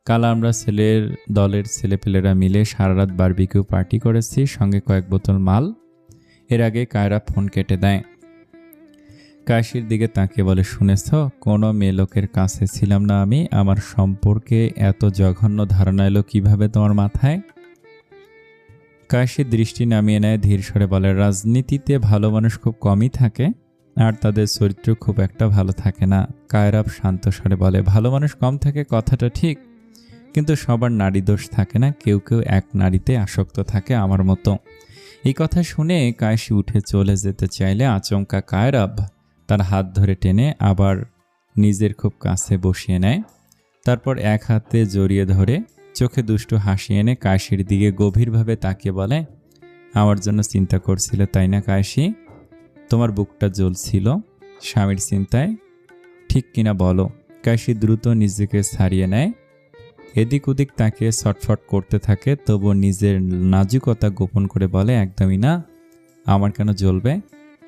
কাল আমরা দলের ছেলেপেলেরা মিলে সারা রাত বারবিকিউ পার্টি করেছি, সঙ্গে কয়েক বোতল মাল। এর আগে কায়রাব ফোন কেটে দেয়। কায়েসির দিকে তাকিয়ে বলে, শুনেছ, কোনো মেয়ে লোকের কাছে ছিলাম না আমি। আমার সম্পর্কে এত জঘন্য ধারণা এলো কিভাবে তোমার মাথায়? কায়েসির দৃষ্টি নামিয়ে নেয়, ধীর স্বরে বলে, রাজনীতিতে ভালো মানুষ খুব কমই থাকে, আর তাদের চরিত্র খুব একটা ভালো থাকে না। কায়রাব শান্ত স্বরে বলে, ভালো মানুষ কম থাকে কথাটা ঠিক, কিন্তু সবার নারী দোষ থাকে না। কেউ কেউ এক নারীতে আসক্ত থাকে, আমার মতো। এই কথা শুনে কায়েসি উঠে চলে যেতে চাইলে আচমকা কায়রাব তার হাত ধরে টেনে আবার নিজের খুব কাছে বসিয়ে নেয়। তারপর এক হাতে জড়িয়ে ধরে চোখে দুষ্টু হাসি এনে কায়েসির দিকে গভীরভাবে তাকিয়ে বলে, আমার জন্য চিন্তা করছিলে তাই না কায়েসি? তোমার বুকটা জ্বলছিল স্বামীর চিন্তায়, ঠিক কিনা বলো? কায়েসি দ্রুত নিজেকে ছাড়িয়ে নেয়। এদিক ওদিক তাকিয়ে ছটফট করতে থাকে, তবু নিজের নাজুকতা গোপন করে বলে, একদমই না। আমার কেন জ্বলবে?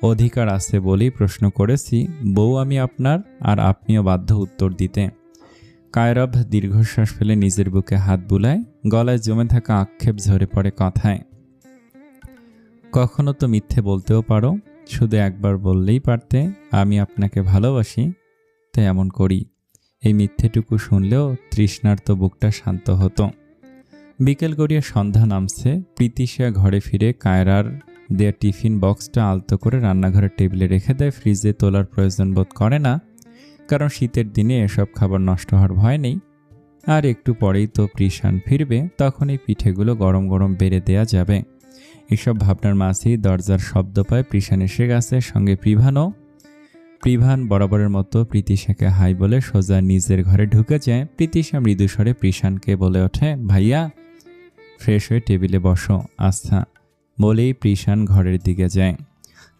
অধিকার আছে বলেই প্রশ্ন করেছি। বউ আমি আপনার, আর আপনিও বাধ্য উত্তর দিতে। কায়রাব দীর্ঘশ্বাস ফেলে নিজের বুকে হাত বুলায়। গলায় জমে থাকা আক্ষেপ ঝরে পড়ে কথায়। কখনো তো মিথ্যে বলতেও পারো, শুধু একবার বললেই পারতে, আমি আপনাকে ভালোবাসি, তাই এমন করি। এই মিথ্যেটুকু শুনলেও তৃষ্ণার্ত বুকটা শান্ত হতো। বিকেল গড়িয়ে সন্ধ্যা নামছে। প্রীতিশা ঘরে ফিরে কায়রার দেয়া টিফিন বক্সটা আলতো করে রান্নাঘরের টেবিলে রেখে দেয়। ফ্রিজে তোলার প্রয়োজন বোধ করে না, কারণ শীতের দিনে এসব খাবার নষ্ট হওয়ার ভয় নেই। আর একটু পরেই তো প্রিশান ফিরবে, তখন এই পিঠেগুলো গরম গরম বেড়ে দেয়া যাবে। এসব ভাবনার মাঝেই দরজার শব্দ পায়। প্রিশান এসে গেছে, সঙ্গে প্রিভান বরাবরের মতো প্রীতিশাকে হাই বলে সোজা নিজের ঘরে ঢুকে যায়। প্রীতিশা মৃদুস্বরে প্রিশানকে বলে ওঠে, ভাইয়া ফ্রেশ হয়ে টেবিলে বসো। আচ্ছা বলেই প্রিশান ঘরের দিকে যায়।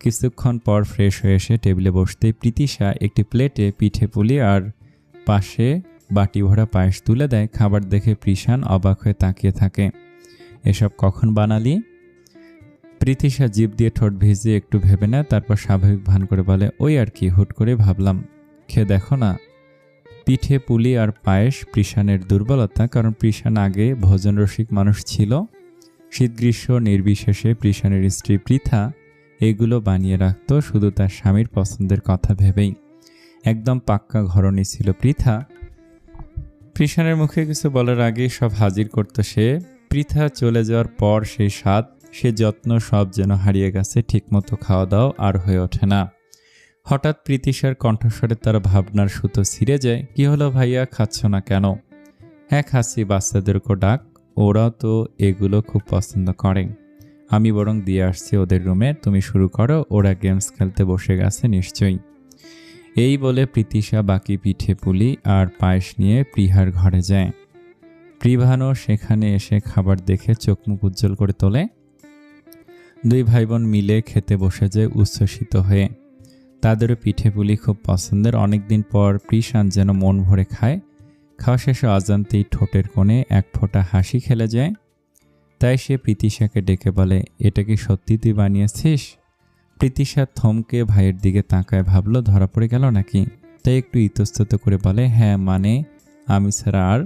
কিছুক্ষণ পর ফ্রেশ হয়ে এসে টেবিলে বসতেই প্রীতিশা একটি প্লেটে পিঠে পুলি আর পাশে বাটি ভরা পায়েস তুলে দেয়। খাবার দেখে প্রিশান অবাক হয়ে তাকিয়ে থাকে। এসব কখন বানালি? প্রীতিশা জিভ দিয়ে ঠোঁট ভিজিয়ে একটু ভেবে নেয়, তারপর স্বাভাবিক ভান করে বলে, ওই আর কি, হুট করে ভাবলাম। খেয়ে দেখো না। পিঠে পুলি আর পায়েস প্রিশানের দুর্বলতা, কারণ প্রিশান আগে ভোজনরসিক মানুষ ছিল। শীত গ্রীষ্ম নির্বিশেষে প্রিশানের স্ত্রী পৃথা এগুলো বানিয়ে রাখত শুধু তার স্বামীর পছন্দের কথা ভেবেই। একদম পাক্কা ঘরণী ছিল পৃথা। প্রিশানের মুখে কিছু বলার আগেই সব হাজির করত সে। পৃথা চলে যাওয়ার পর সেই স্বাদ, সে যত্ন সব যেন হারিয়ে গেছে। ঠিকমতো খাওয়া দাওয়া আর হয়ে ওঠে না। হঠাৎ প্রীতিশার কণ্ঠস্বরে তার ভাবনার সুতো ছিঁড়ে যায়। কি হলো ভাইয়া, খাচ্ছ না কেন? হ্যাঁ খাচ্ছি, বাচ্চাদেরকেও ডাক, ওরাও তো এগুলো খুব পছন্দ করে। আমি বরং দিয়ে আসছি ওদের রুমে, তুমি শুরু করো, ওরা গেমস খেলতে বসে গেছে নিশ্চয়ই। এই বলে প্রীতিশা বাকি পিঠে পুলি আর পায়েস নিয়ে প্রিহার ঘরে যায়। প্রিভানও সেখানে এসে খাবার দেখে চোখ মুখ উজ্জ্বল করে তোলে। দুই ভাই বোন মিলে খেতে বসে যায় উচ্ছ্বসিত হয়ে। তাদেরও পিঠে পুলি খুব পছন্দের। অনেকদিন পর প্রিশান যেন মন ভরে খায়। খাওয়া শেষে অজান্তেই ঠোঁটের কোণে এক ফোঁটা হাসি খেলে যায়। তাই সে প্রীতিশাকে ডেকে বলে, এটা কি সত্যি তুই বানিয়েছিস? প্রীতিশা থমকে ভাইয়ের দিকে তাকায়, ভাবলো ধরা পড়ে গেল নাকি। তাই একটু ইতস্তত করে বলে, হ্যাঁ মানে আমি ছাড়া আর।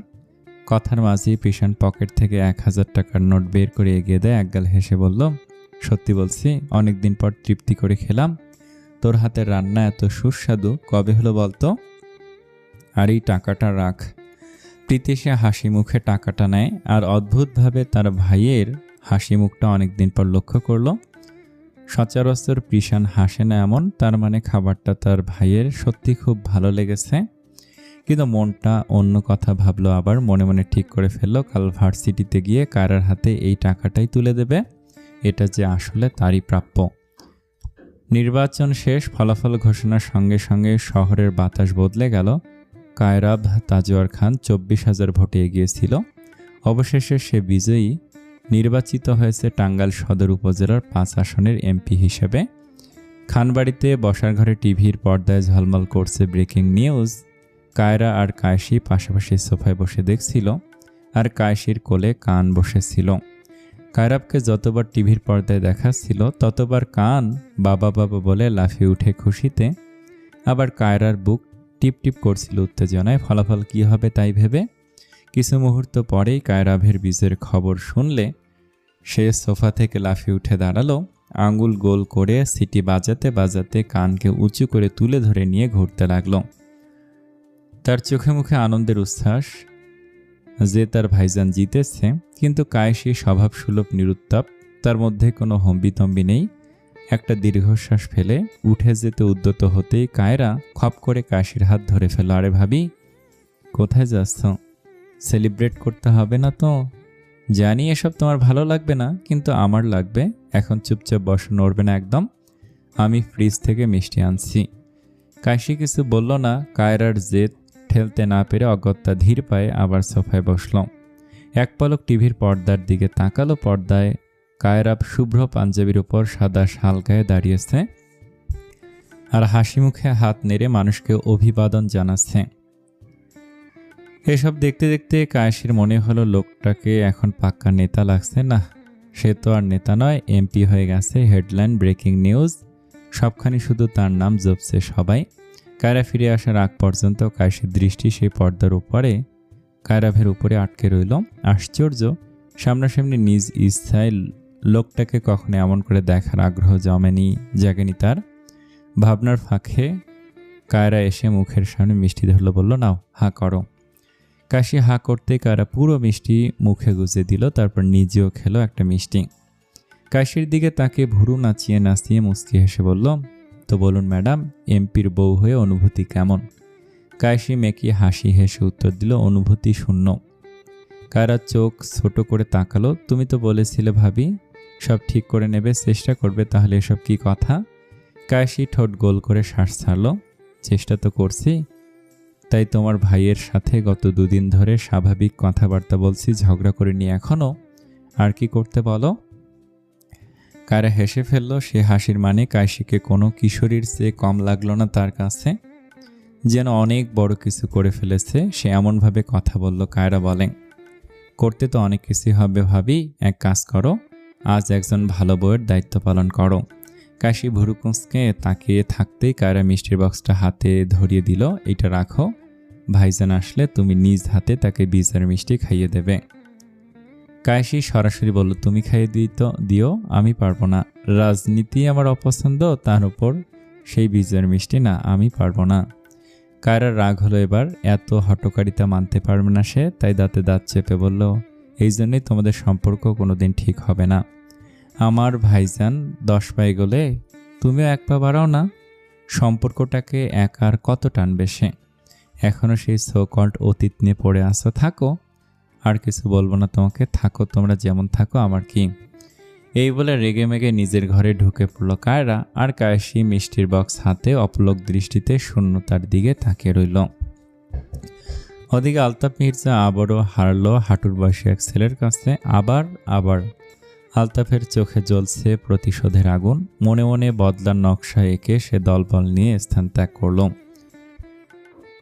কথার মাঝেই প্রিশান পকেট থেকে 1000 টাকার নোট বের করে এগিয়ে দেয়। একগাল হেসে বলল, সত্যি বলছি, অনেকদিন পর তৃপ্তি করে খেলাম। তোর হাতের রান্না এত সুস্বাদু কবে হলো বলতো? আর এই টাকাটা রাখ। প্রীতিশা হাসি মুখে টাকাটা নেয় আর অদ্ভুতভাবে তার ভাইয়ের হাসি মুখটা অনেকদিন পর লক্ষ্য করলো। সচরাচর প্রিশান হাসে না এমন, তার মানে খাবারটা তার ভাইয়ের সত্যি খুব ভালো লেগেছে। কিন্তু মনটা অন্য কথা ভাবলো। আবার মনে মনে ঠিক করে ফেললো কাল ভার্সিটিতে গিয়ে কায়রার হাতে এই টাকাটাই তুলে দেবে। এটা যে আসলে তারই প্রাপ্য। নির্বাচন শেষ, ফলাফল ঘোষণার সঙ্গে সঙ্গে শহরের বাতাস বদলে গেল। কায়রাব তাজওয়ার খান 24,000 ভোটে এগিয়েছিল। অবশেষে সে বিজয়ী নির্বাচিত হয়েছে টাঙ্গাইল সদর উপজেলার 5 আসনের এমপি হিসেবে। খানবাড়িতে বসার ঘরে টিভির পর্দায় ঝলমল করছে ব্রেকিং নিউজ। কায়রা আর কায়সি পাশাপাশি সোফায় বসে দেখছিল, আর কায়সির কোলে কান বসেছিল। কায়রাবকে যতবার টিভির পর্দায় দেখাচ্ছিল ততবার কান বাবা বাবা বলে লাফিয়ে উঠে খুশিতে। আবার কায়রার বুক টিপ টিপ করছিল উত্তেজনায়, ফলাফল কী হবে তাই ভেবে। কিছু মুহূর্ত পরেই কায়রাবের বীজের খবর শুনলে সে সোফা থেকে লাফিয়ে উঠে দাঁড়ালো। আঙুল গোল করে সিটি বাজাতে বাজাতে কানকে উঁচু করে তুলে ধরে নিয়ে ঘুরতে লাগলো। তার চোখে মুখে আনন্দের উচ্ছ্বাস যে তার ভাইজান জিতেছে। কিন্তু কায়সি স্বভাবসুলভ নিরুত্তাপ, তার মধ্যে কোনো হম্বিতম্বি নেই। একটা দীর্ঘশ্বাস ফেলে উঠে যেতে উদ্যত হতেই কায়রা খপ করে কাশির হাত ধরে ফেল। আরে ভাবি, কোথায় যাচ্ছ? সেলিব্রেট করতে হবে না তো? জানি এসব তোমার ভালো লাগবে না, কিন্তু আমার লাগবে। এখন চুপচাপ বসো, নড়বে না একদম। আমি ফ্রিজ থেকে মিষ্টি আনছি। কাশি কিছু বলল না। কায়রার জেদ ঠেলতে না পেরে অগত্যা ধীর পায়ে আবার সোফায় বসল। এক পলক টিভির পর্দার দিকে তাকালো। পর্দায় কায়রাব শুভ্র পাঞ্জাবির উপর সাদা শাল গায়ে দাঁড়িয়েছে আর হাসি মুখে হাত নেড়ে মানুষকে অভিবাদন জানাচ্ছে। এসব দেখতে দেখতে কায়সির মনে হলো লোকটাকে এখন পাক্কা নেতা লাগছে। না, সে তো আর নেতা নয়, এমপি হয়ে গেছে। হেডলাইন, ব্রেকিং নিউজ, সবখানি শুধু তার নাম জপছে সবাই। কায়রা ফিরে আসার আগ পর্যন্ত কায়সির দৃষ্টি সেই পর্দার উপরে কায়রাভের উপরে আটকে রইল। আশ্চর্য, সামনাসামনি নিজ ইচ্ছায় লোকটাকে কখনো এমন করে দেখার আগ্রহ জাগেনি তার। ভাবনার ফাঁকে কায়রা এসে মুখের সামনে মিষ্টি ধরল, বলল, নাও হা করো। কাশি হা করতে কায়রা পুরো মিষ্টি মুখে গুজে দিল, তারপর নিজেও খেলো একটা মিষ্টি। কাশির দিকে তাকে ভুরু নাচিয়ে নাচিয়ে মুচকি হেসে বলল, তো বলুন ম্যাডাম, এমপির বউ হয়ে অনুভূতি কেমন? কাশি মেকি হাসি হেসে উত্তর দিল, অনুভূতি শূন্য। কায়রা চোখ ছোট করে তাকালো, তুমি তো বলেছিলে ভাবি সব ঠিক করে নেবে, চেষ্টা করবে, তাহলে এসব কি কথা? কাশি ঠোঁট গোল করে শ্বাস ছাড়ল, চেষ্টা তো করছি, তাই তোমার ভাইয়ের সাথে গত 2 দিন ধরে স্বাভাবিক কথাবার্তা বলছি, ঝগড়া করিনি এখনো, আর কি করতে বলো? কায়রা হেসে ফেলল, সে হাসির মানে কাশিকে কোনো কিশোরীর চেয়ে কম লাগলো না তার কাছে, যেন অনেক বড় কিছু করে ফেলেছে। সে এমনভাবে কথা বলল, কায়রা বলেন, করতে তো অনেক কিছু হবে ভাবি, এক কাজ করো, আজ একজন ভালো বউয়ের দায়িত্ব পালন করো। কাশি ভুরু কুঁচকে তাকিয়ে থাকতেই কায়রা মিষ্টির বক্সটা হাতে ধরিয়ে দিল, এটা রাখো, ভাইজান আসলে তুমি নিজ হাতে তাকে বীজের মিষ্টি খাইয়ে দেবে। কাশি সরাসরি বলল, তুমি খাইয়ে দিও, আমি পারবো না, রাজনীতি আমার অপছন্দ, তার উপর সেই বীজের মিষ্টি না, আমি পারবো না। কায়রার রাগ হলো এবার, এত হটকারিতা মানতে পারবে না সে, তাই দাঁতে দাঁত চেপে বলল, এই জন্যই তোমাদের সম্পর্ক কোনোদিন ঠিক হবে না। আমার ভাইজান 10 পা এগোলে তুমিও 1 পা বাড়াও না, সম্পর্কটাকে একার কত টানবে সে? এখনও সেই সোকল্ড অতীত নিয়ে পড়ে আসো, থাকো, আর কিছু বলবো না তোমাকে, থাকো তোমরা যেমন থাকো, আমার কি? এই বলে রেগে মেগে নিজের ঘরে ঢুকে পড়ল কায়রা, আর কাশি মিষ্টির বক্স হাতে অপলক দৃষ্টিতে শূন্যতার দিকে তাকিয়ে রইল। ওদিকে আলতাফ মির্জা আবারও হারল হাঁটুর বয়সী এক ছেলের কাছে। আবার আলতাফের চোখে জ্বলছে প্রতিশোধের আগুন। মনে মনে বদলার নকশা এঁকে সে দলবল নিয়ে স্থান ত্যাগ করল।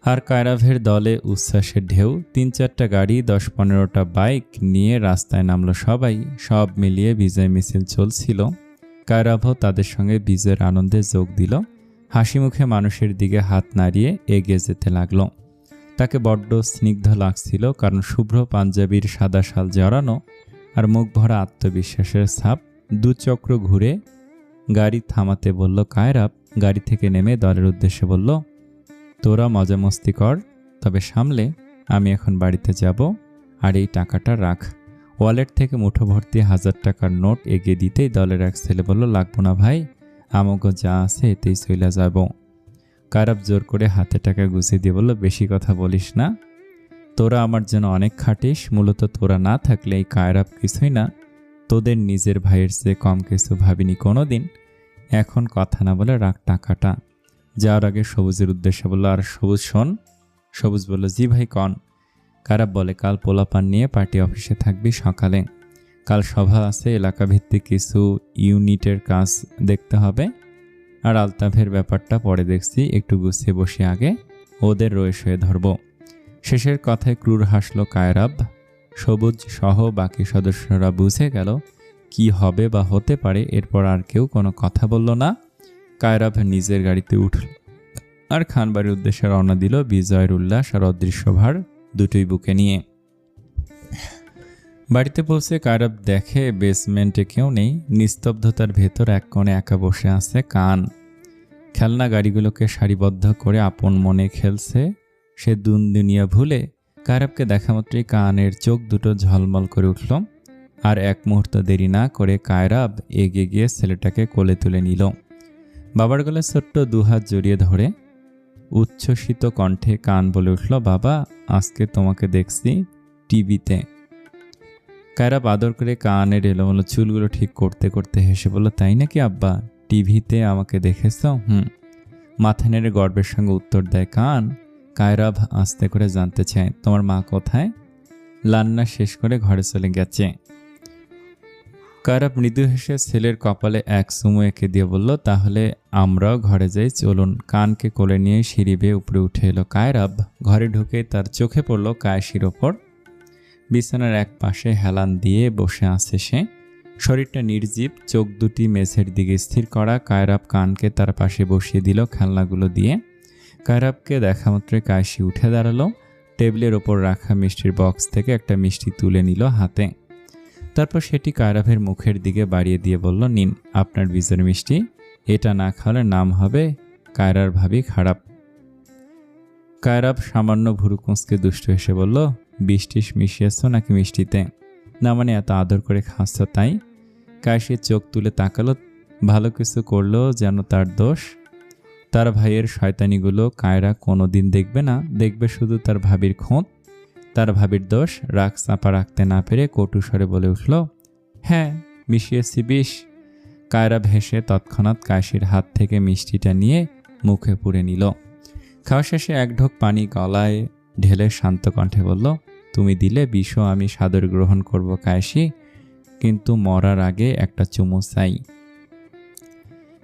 আর কায়রাভের দলে উচ্ছ্বাসের ঢেউ। 3-4টা গাড়ি, 10-15টা বাইক নিয়ে রাস্তায় নামলো সবাই। সব মিলিয়ে বিজয় মিছিল চলছিল। কায়রাভও তাদের সঙ্গে বিজয়ের আনন্দে যোগ দিল। হাসি মুখে মানুষের দিকে হাত নাড়িয়ে এগিয়ে যেতে লাগলো। তাকে বড্ড স্নিগ্ধ লাগছিল, কারণ শুভ্র পাঞ্জাবির সাদা শাল জড়ানো আর মুখ ভরা আত্মবিশ্বাসের ছাপ। 2 চক্র ঘুরে গাড়ি থামাতে বলল কায়রাভ। গাড়ি থেকে নেমে দলের উদ্দেশ্যে বলল, তোরা মজা মস্তি কর, তবে সামলে, আমি এখন বাড়িতে যাব, আর এই টাকাটা রাখ। ওয়ালেট থেকে মুঠো ভর্তি 1000 টাকার নোট এগিয়ে দিতেই দলের এক ছেলে বলল, লাগবো না ভাই, আমাকে যা আছে এতেই চইলা যাব। কায়রাভ জোর করে হাতে টাকা গুছিয়ে দিয়ে বলল, বেশি কথা বলিস না, তোরা আমার জন্য অনেক খাটিস, মূলত তোরা না থাকলে এই কায়রাভ কিছুই না, তোদের নিজের ভাইয়ের চেয়ে কম কিছু ভাবিনি কোনোদিন। এখন কথা না বলে রাখ টাকাটা। যাওয়ার আগে সবুজের উদ্দেশ্যে বলল, আর সবুজ শোন। সবুজ বলল, জি ভাই কন। কায়রাভ বলে, কাল পোলাপান নিয়ে পার্টি অফিসে থাকবি সকালে, কাল সভা আছে, এলাকা ভিত্তিক কিছু ইউনিটের কাজ দেখতে হবে, আর আলতাফের ব্যাপারটা পরে দেখছি, একটু গুছিয়ে বসে আগে ওদের রয়ে শয়ে ধরব। শেষের কথায় ক্রূর হাসল কায়রাভ। সবুজ সহ বাকি সদস্যরা বুঝে গেল কি হবে বা হতে পারে। এরপর আর কেউ কোনো কথা বলল না। কায়রাভ নিজের গাড়িতে উঠল আর খানবাড়ির উদ্দেশ্যে রওনা দিল, বিজয়ের উল্লাস আর অদৃশ্য ভার দুটোই বুকে নিয়ে। বাড়িতে পৌঁছে কায়রাভ দেখে বেসমেন্টে কেউ নেই। নিস্তব্ধতার ভেতর এক কোণে একা বসে আছে কান। খেলনা গাড়িগুলোকে সারিবদ্ধ করে আপন মনে খেলছে সে। দুনিয়া ভুলে কায়রাভকে দেখা মাত্রই কানের চোখ দুটো ঝলমল করে উঠল। আর এক মুহূর্ত দেরি না করে কায়রাভ এগিয়ে গিয়ে ছেলেটাকে কোলে তুলে নিল। বাবার গলায় ছোট্ট 2 হাত জড়িয়ে ধরে উচ্ছ্বসিত কণ্ঠে কান বলে উঠল, বাবা, আজকে তোমাকে দেখছি টিভিতে। কায়রাভ আদর করে কানের এলোমেলো চুলগুলো ঠিক করতে করতে হেসে বলল, তাই নাকি আব্বা, টিভিতে আমাকে দেখেছ? মাথা নেড়ে গর্বের সঙ্গে উত্তর দেয় কান। কায়রাভ আস্তে করে জানতে চায়, তোমার মা কোথায়? রান্না শেষ করে ঘরে চলে গেছে। কায়রাভ মৃদু হেসে ছেলের কপালে এক চুমু এঁকে দিয়ে বলল, তাহলে আমরাও ঘরে যাই, চলুন। কানকে কোলে নিয়ে সিঁড়ি বেয়ে উপরে উঠে এলো কায়রাভ। ঘরে ঢুকে তার চোখে পড়ল কায়েসির ওপর। বিছানার এক পাশে হেলান দিয়ে বসে আছে সে, শরীরটা নির্জীব, চোখ দুটি মেঝের দিকে স্থির করা। কায়রাভ কানকে তার পাশে বসিয়ে দিল খেলনাগুলো দিয়ে। কায়রাভকে দেখা মাত্রই কায়েসি উঠে দাঁড়ালো। টেবিলের ওপর রাখা মিষ্টির বক্স থেকে একটা মিষ্টি তুলে নিল হাতে। তারপর সেটি কায়রাভের মুখের দিকে বাড়িয়ে দিয়ে বলল, নিন আপনার বীজের মিষ্টি, এটা না খাওয়ালে নাম হবে কায়রার ভাবি খারাপ। কায়রাব সামান্য ভুরু কুঁচকে দুষ্ট হেসে বলল, বিষ টিস মিশিয়েছ নাকি মিষ্টিতে? না মানে এত আদর করে খাচ্ছ তাই? কাশি চোখ তুলে তাকালো। ভালো কিছু করলো যেন তার দোষ। তার ভাইয়ের শয়তানিগুলো কায়রা কোনো দিন দেখবে না, দেখবে শুধু তার ভাবির খোঁত, তার ভাবির দোষ। রাগ চাপা রাখতে না পেরে কটু স্বরে বলে উঠল, হ্যাঁ মিশিয়েছি বিষ। কায়রা ভেসে তৎক্ষণাৎ কাশির হাত থেকে মিষ্টিটা নিয়ে মুখে পুরে নিল। খাওয়া শেষে এক ঢোক পানি গলায় ঢেলে শান্ত কণ্ঠে বলল, তুমি দিলে বিষও আমি সাদর গ্রহণ করব কাশি, কিন্তু মরার আগে একটা চুমু চাই।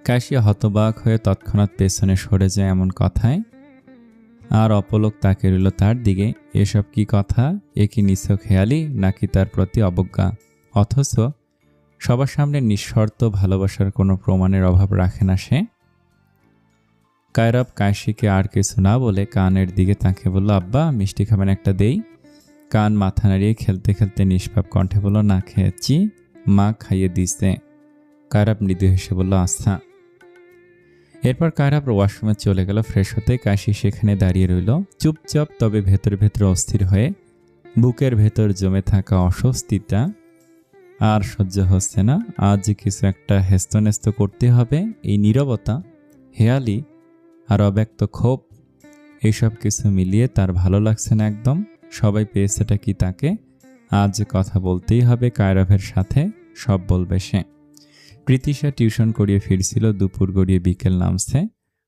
কাশি হতবাক হয়ে তৎক্ষণাৎ পেছনে সরে যায় এমন কথায়, আর অপলক তাকে রইল তার দিকে। এসব কি কথা? এ কি নিছক খেয়ালি নাকি তার প্রতি অবজ্ঞা? অথচ সবার সামনে নিঃশর্ত ভালোবাসার কোনো প্রমাণের অভাব রাখে না সে। কায়রাব কাশিকে আর কিছু না বলে কানের দিকে তাকিয়ে বলল, আব্বা মিষ্টি খাবেন একটা দেই? কান মাথা নাড়িয়ে খেলতে খেলতে নিষ্পাপ কণ্ঠে বলল, না খেয়েছি, মা খাইয়ে দিছে। কায়রাব মৃদু হেসে বলল, আচ্ছা। এরপর কায়রাব ওয়াশরুমে চলে গেল ফ্রেশ হতে। কাশি সেখানে দাঁড়িয়ে রইল চুপচাপ, তবে ভেতর ভেতর অস্থির হয়ে। বুকের ভেতর জমে থাকা অস্বস্তিটা আর সহ্য হচ্ছে না। আজ কিছু একটা হেস্তনেস্ত করতে হবে। এই নীরবতা, হেয়ালি আর অব্যক্ত ক্ষোভ, এইসব কিছু মিলিয়ে তার ভালো লাগছে না একদম। সবাই পেয়েছেটা কি তাকে? আজ কথা বলতেই হবে কায়রাবের সাথে, সব বলবে সে। প্রীতিশা টিউশন করিয়ে ফিরছিল, দুপুর গড়িয়ে বিকেল নামছে।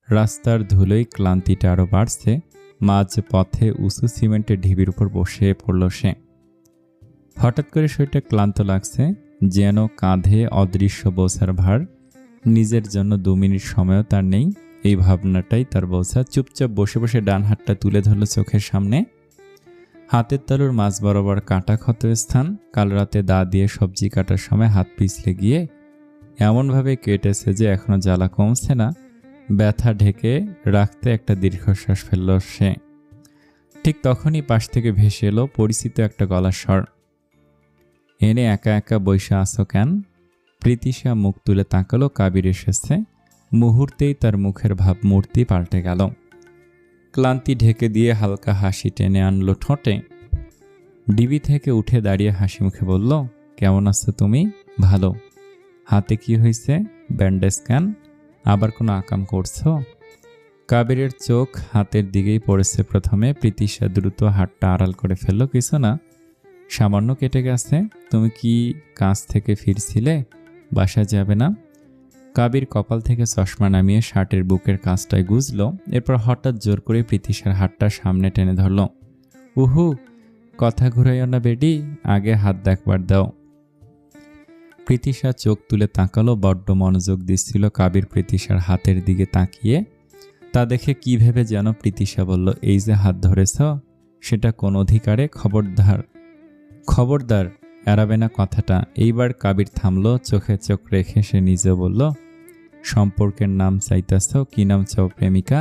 রাস্তার ধুলোয় ক্লান্তিটা আরও বাড়ছে। মাঝ পথে উঁচু সিমেন্টের ঢিবির উপর বসে পড়ল সে। হঠাৎ করে শরীরটা ক্লান্ত লাগছে, যেন কাঁধে অদৃশ্য বোঝার ভার। নিজের জন্য 2 মিনিট সময়ও তার নেই। এই ভাবনাটাই তার বোঝা। চুপচাপ বসে বসে ডান হাতটা তুলে ধরল চোখের সামনে। হাতের তালুর মাঝ বরাবর কাটা ক্ষত স্থান। কাল রাতে দা দিয়ে সবজি কাটার সময় হাত পিছলে গিয়ে এমনভাবে কেটেছে যে এখনো জ্বালা কমছে না। ব্যথা ঢেকে রাখতে একটা দীর্ঘশ্বাস ফেলল সে। ঠিক তখনই পাশ থেকে ভেসে এলো পরিচিত একটা গলার স্বর, এনে একা একা বইসা আছো কেন? প্রীতিশা মুখ তুলে তাকালো, কাবির এসেছে। মুহূর্তেই তার মুখের ভাবমূর্তি পাল্টে গেল। ক্লান্তি ঢেকে দিয়ে হালকা হাসি টেনে আনলো ঠোঁটে। ডিবি থেকে উঠে দাঁড়িয়ে হাসি মুখে বলল, কেমন আছো তুমি? ভালো। হাতে কি হয়েছে? ব্যান্ডেজ কেন? আবার কোনো আকাম করছো? কাবিরের চোখ হাতের দিকেই পড়েছে প্রথমে। প্রীতিশা দ্রুত হাতটা আড়াল করে ফেলল, কিছু না, সামান্য কেটে গেছে। তুমি কি কাজ থেকে ফিরছিলে? বাসায় যাবে না? কাবির কপাল থেকে চশমা নামিয়ে শার্টের বুকের কাজটায় গুজল। এরপর হঠাৎ জোর করে প্রীতিশার হাতটা সামনে টেনে ধরল। উহু, কথা ঘুরাইও না বেডি, আগে হাত দেখবার দাও। প্রীতিশা চোখ তুলে তাকালো, বড্ড মনোযোগ দিচ্ছিল কাবির প্রীতিশার হাতের দিকে তাকিয়ে। তা দেখে কি ভেবে যেন প্রীতিশা বলল, এই যে হাত ধরেছ সেটা কোন অধিকারে? খবরদার, খবরদার, এড়াবে না কথাটা। এইবার কাবির থামলো, চোখে চোখ রেখে সে নিজে বলল, সম্পর্কের নাম চাইতেছ? কি নাম চাও প্রেমিকা?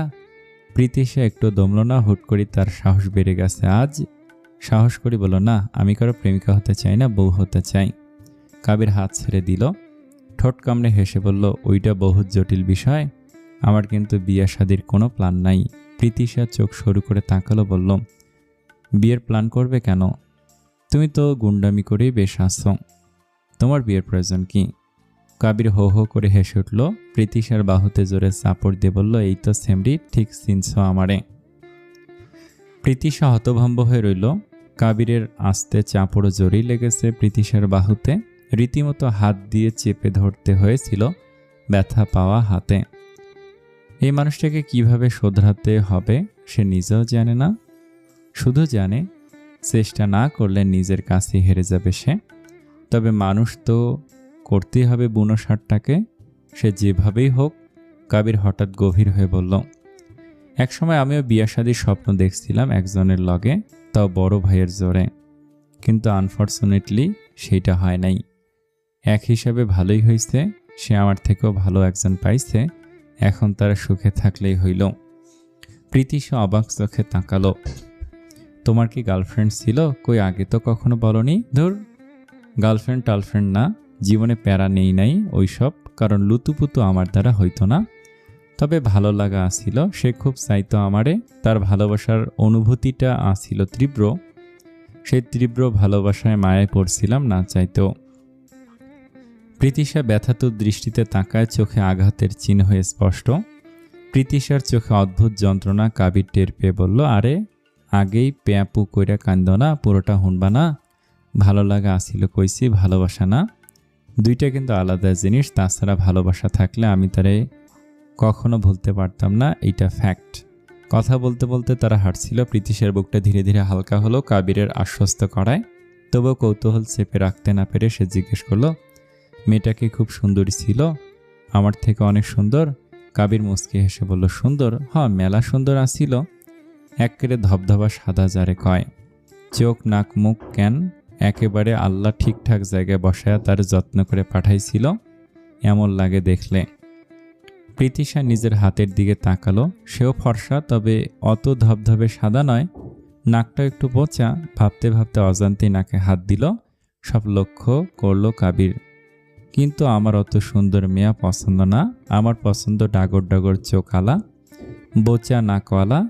প্রীতিশা একটু দমল না, হুট করি তার সাহস বেড়ে গেছে আজ। সাহস করি বলো, না আমি কারো প্রেমিকা হতে চাই না, বউ হতে চাই। কাবির হাত ছেড়ে দিল, ঠোঁট কামড়ে হেসে বলল, ওইটা বহুত জটিল বিষয়। আমার কিন্তু বিয়ে শাদির কোনো প্ল্যান নাই। প্রীতিশা চোখ সরু করে তাকালো, বলল, বিয়ের প্ল্যান করবে কেন? তুমি তো গুন্ডামি করেই বেশ আছো, তোমার বিয়ের প্রয়োজন কি? কাবির হো হো করে হেসে উঠল। প্রীতিশার বাহুতে জোরে চাপড় দিয়ে বলল, এই তো সেমরি, ঠিক চিনছ আমারে। প্রীতিশা হতভম্ব হয়ে রইল। কাবিরের আস্তে চাপড় জোরেই লেগেছে প্রীতিশার বাহুতে। রীতিমতো হাত দিয়ে চেপে ধরতে হয়েছিল ব্যথা পাওয়া হাতে। এই মানুষটাকে কিভাবে শোধরাতে হবে সে নিজেও জানে না, শুধু জানে চেষ্টা না করলে নিজের কাছে হেরে যাবে সে। তবে মানুষ তো করতেই হবে বুনো ষাটটাকে, সে যেভাবেই হোক। কাবির হঠাৎ গভীর হয়ে বলল, একসময় আমিও বিয়ে শাদির স্বপ্ন দেখছিলাম একজনের লগে, তাও বড় ভাইয়ের জোরে, কিন্তু আনফর্চুনেটলি সেইটা হয় নাই। এক হিসাবে ভালোই হয়েছে, সে আমার থেকেও ভালো একজন পাইছে, এখন তারা সুখে থাকলেই হইল। প্রীতিশা অবাক চোখে তাকালো, তোমার কি গার্লফ্রেন্ড ছিল? কই আগে তো কখনো বলনি। ধুর, গার্লফ্রেন্ড টার্লফ্রেন্ড না, জীবনে প্যারা নেই নাই ওইসব, কারণ লুতুপুতু আমার দ্বারা হইতো না। তবে ভালো লাগা আসিল, সে খুব চাইতো আমারে, তার ভালোবাসার অনুভূতিটা আসিল তীব্র, সেই তীব্র ভালোবাসায় মায়ায় পড়ছিলাম না চাইতেও। প্রীতিশা ব্যথাতুর দৃষ্টিতে তাকায়, চোখে আঘাতের চিহ্ন হয়ে স্পষ্ট। প্রীতিশার চোখে অদ্ভুত যন্ত্রণা। কাবির টের পেয়ে বলল, আরে আগেই পেয়াপু কইরা কান্দ না, পুরোটা হুনবা না। ভালো লাগা আসিল কইছি, ভালোবাসা না। দুইটা কিন্তু আলাদা জিনিস। তাছাড়া ভালোবাসা থাকলে আমি তারে কখনো ভুলতে পারতাম না, এইটা ফ্যাক্ট। কথা বলতে বলতে তারা হাঁটছিল। প্রীতিশার বুকটা ধীরে ধীরে হালকা হলো কাবিরের আশ্বস্ত করায়। তবুও কৌতূহল চেপে রাখতে না পেরে সে জিজ্ঞেস করলো, মেয়েটা কি খুব সুন্দরী ছিল? আমার থেকে অনেক সুন্দর? কাবির মুচকি হেসে বলল, সুন্দর? হ্যাঁ, মেলা সুন্দর আসিল। একেবারে ধবধবা সাদা যারে কয়। চোখ নাক মুখ কেন একেবারে আল্লাহ ঠিকঠাক জায়গায় বসায়া তার যত্ন করে পাঠাইছিল, এমন লাগে দেখলে। প্রীতিশা নিজের হাতের দিকে তাকালো। সেও ফর্সা, তবে অত ধবধবে সাদা নয়। নাকটা একটু বোঁচা। ভাবতে ভাবতে অজান্তেই নাকে হাত দিল। সব লক্ষ্য করলো কাবির। কিন্তু আমার অত সুন্দর মেয়া পছন্দ না। আমার পছন্দ ডাগর ডাগর চোখালা, বোচা নাকওয়ালা।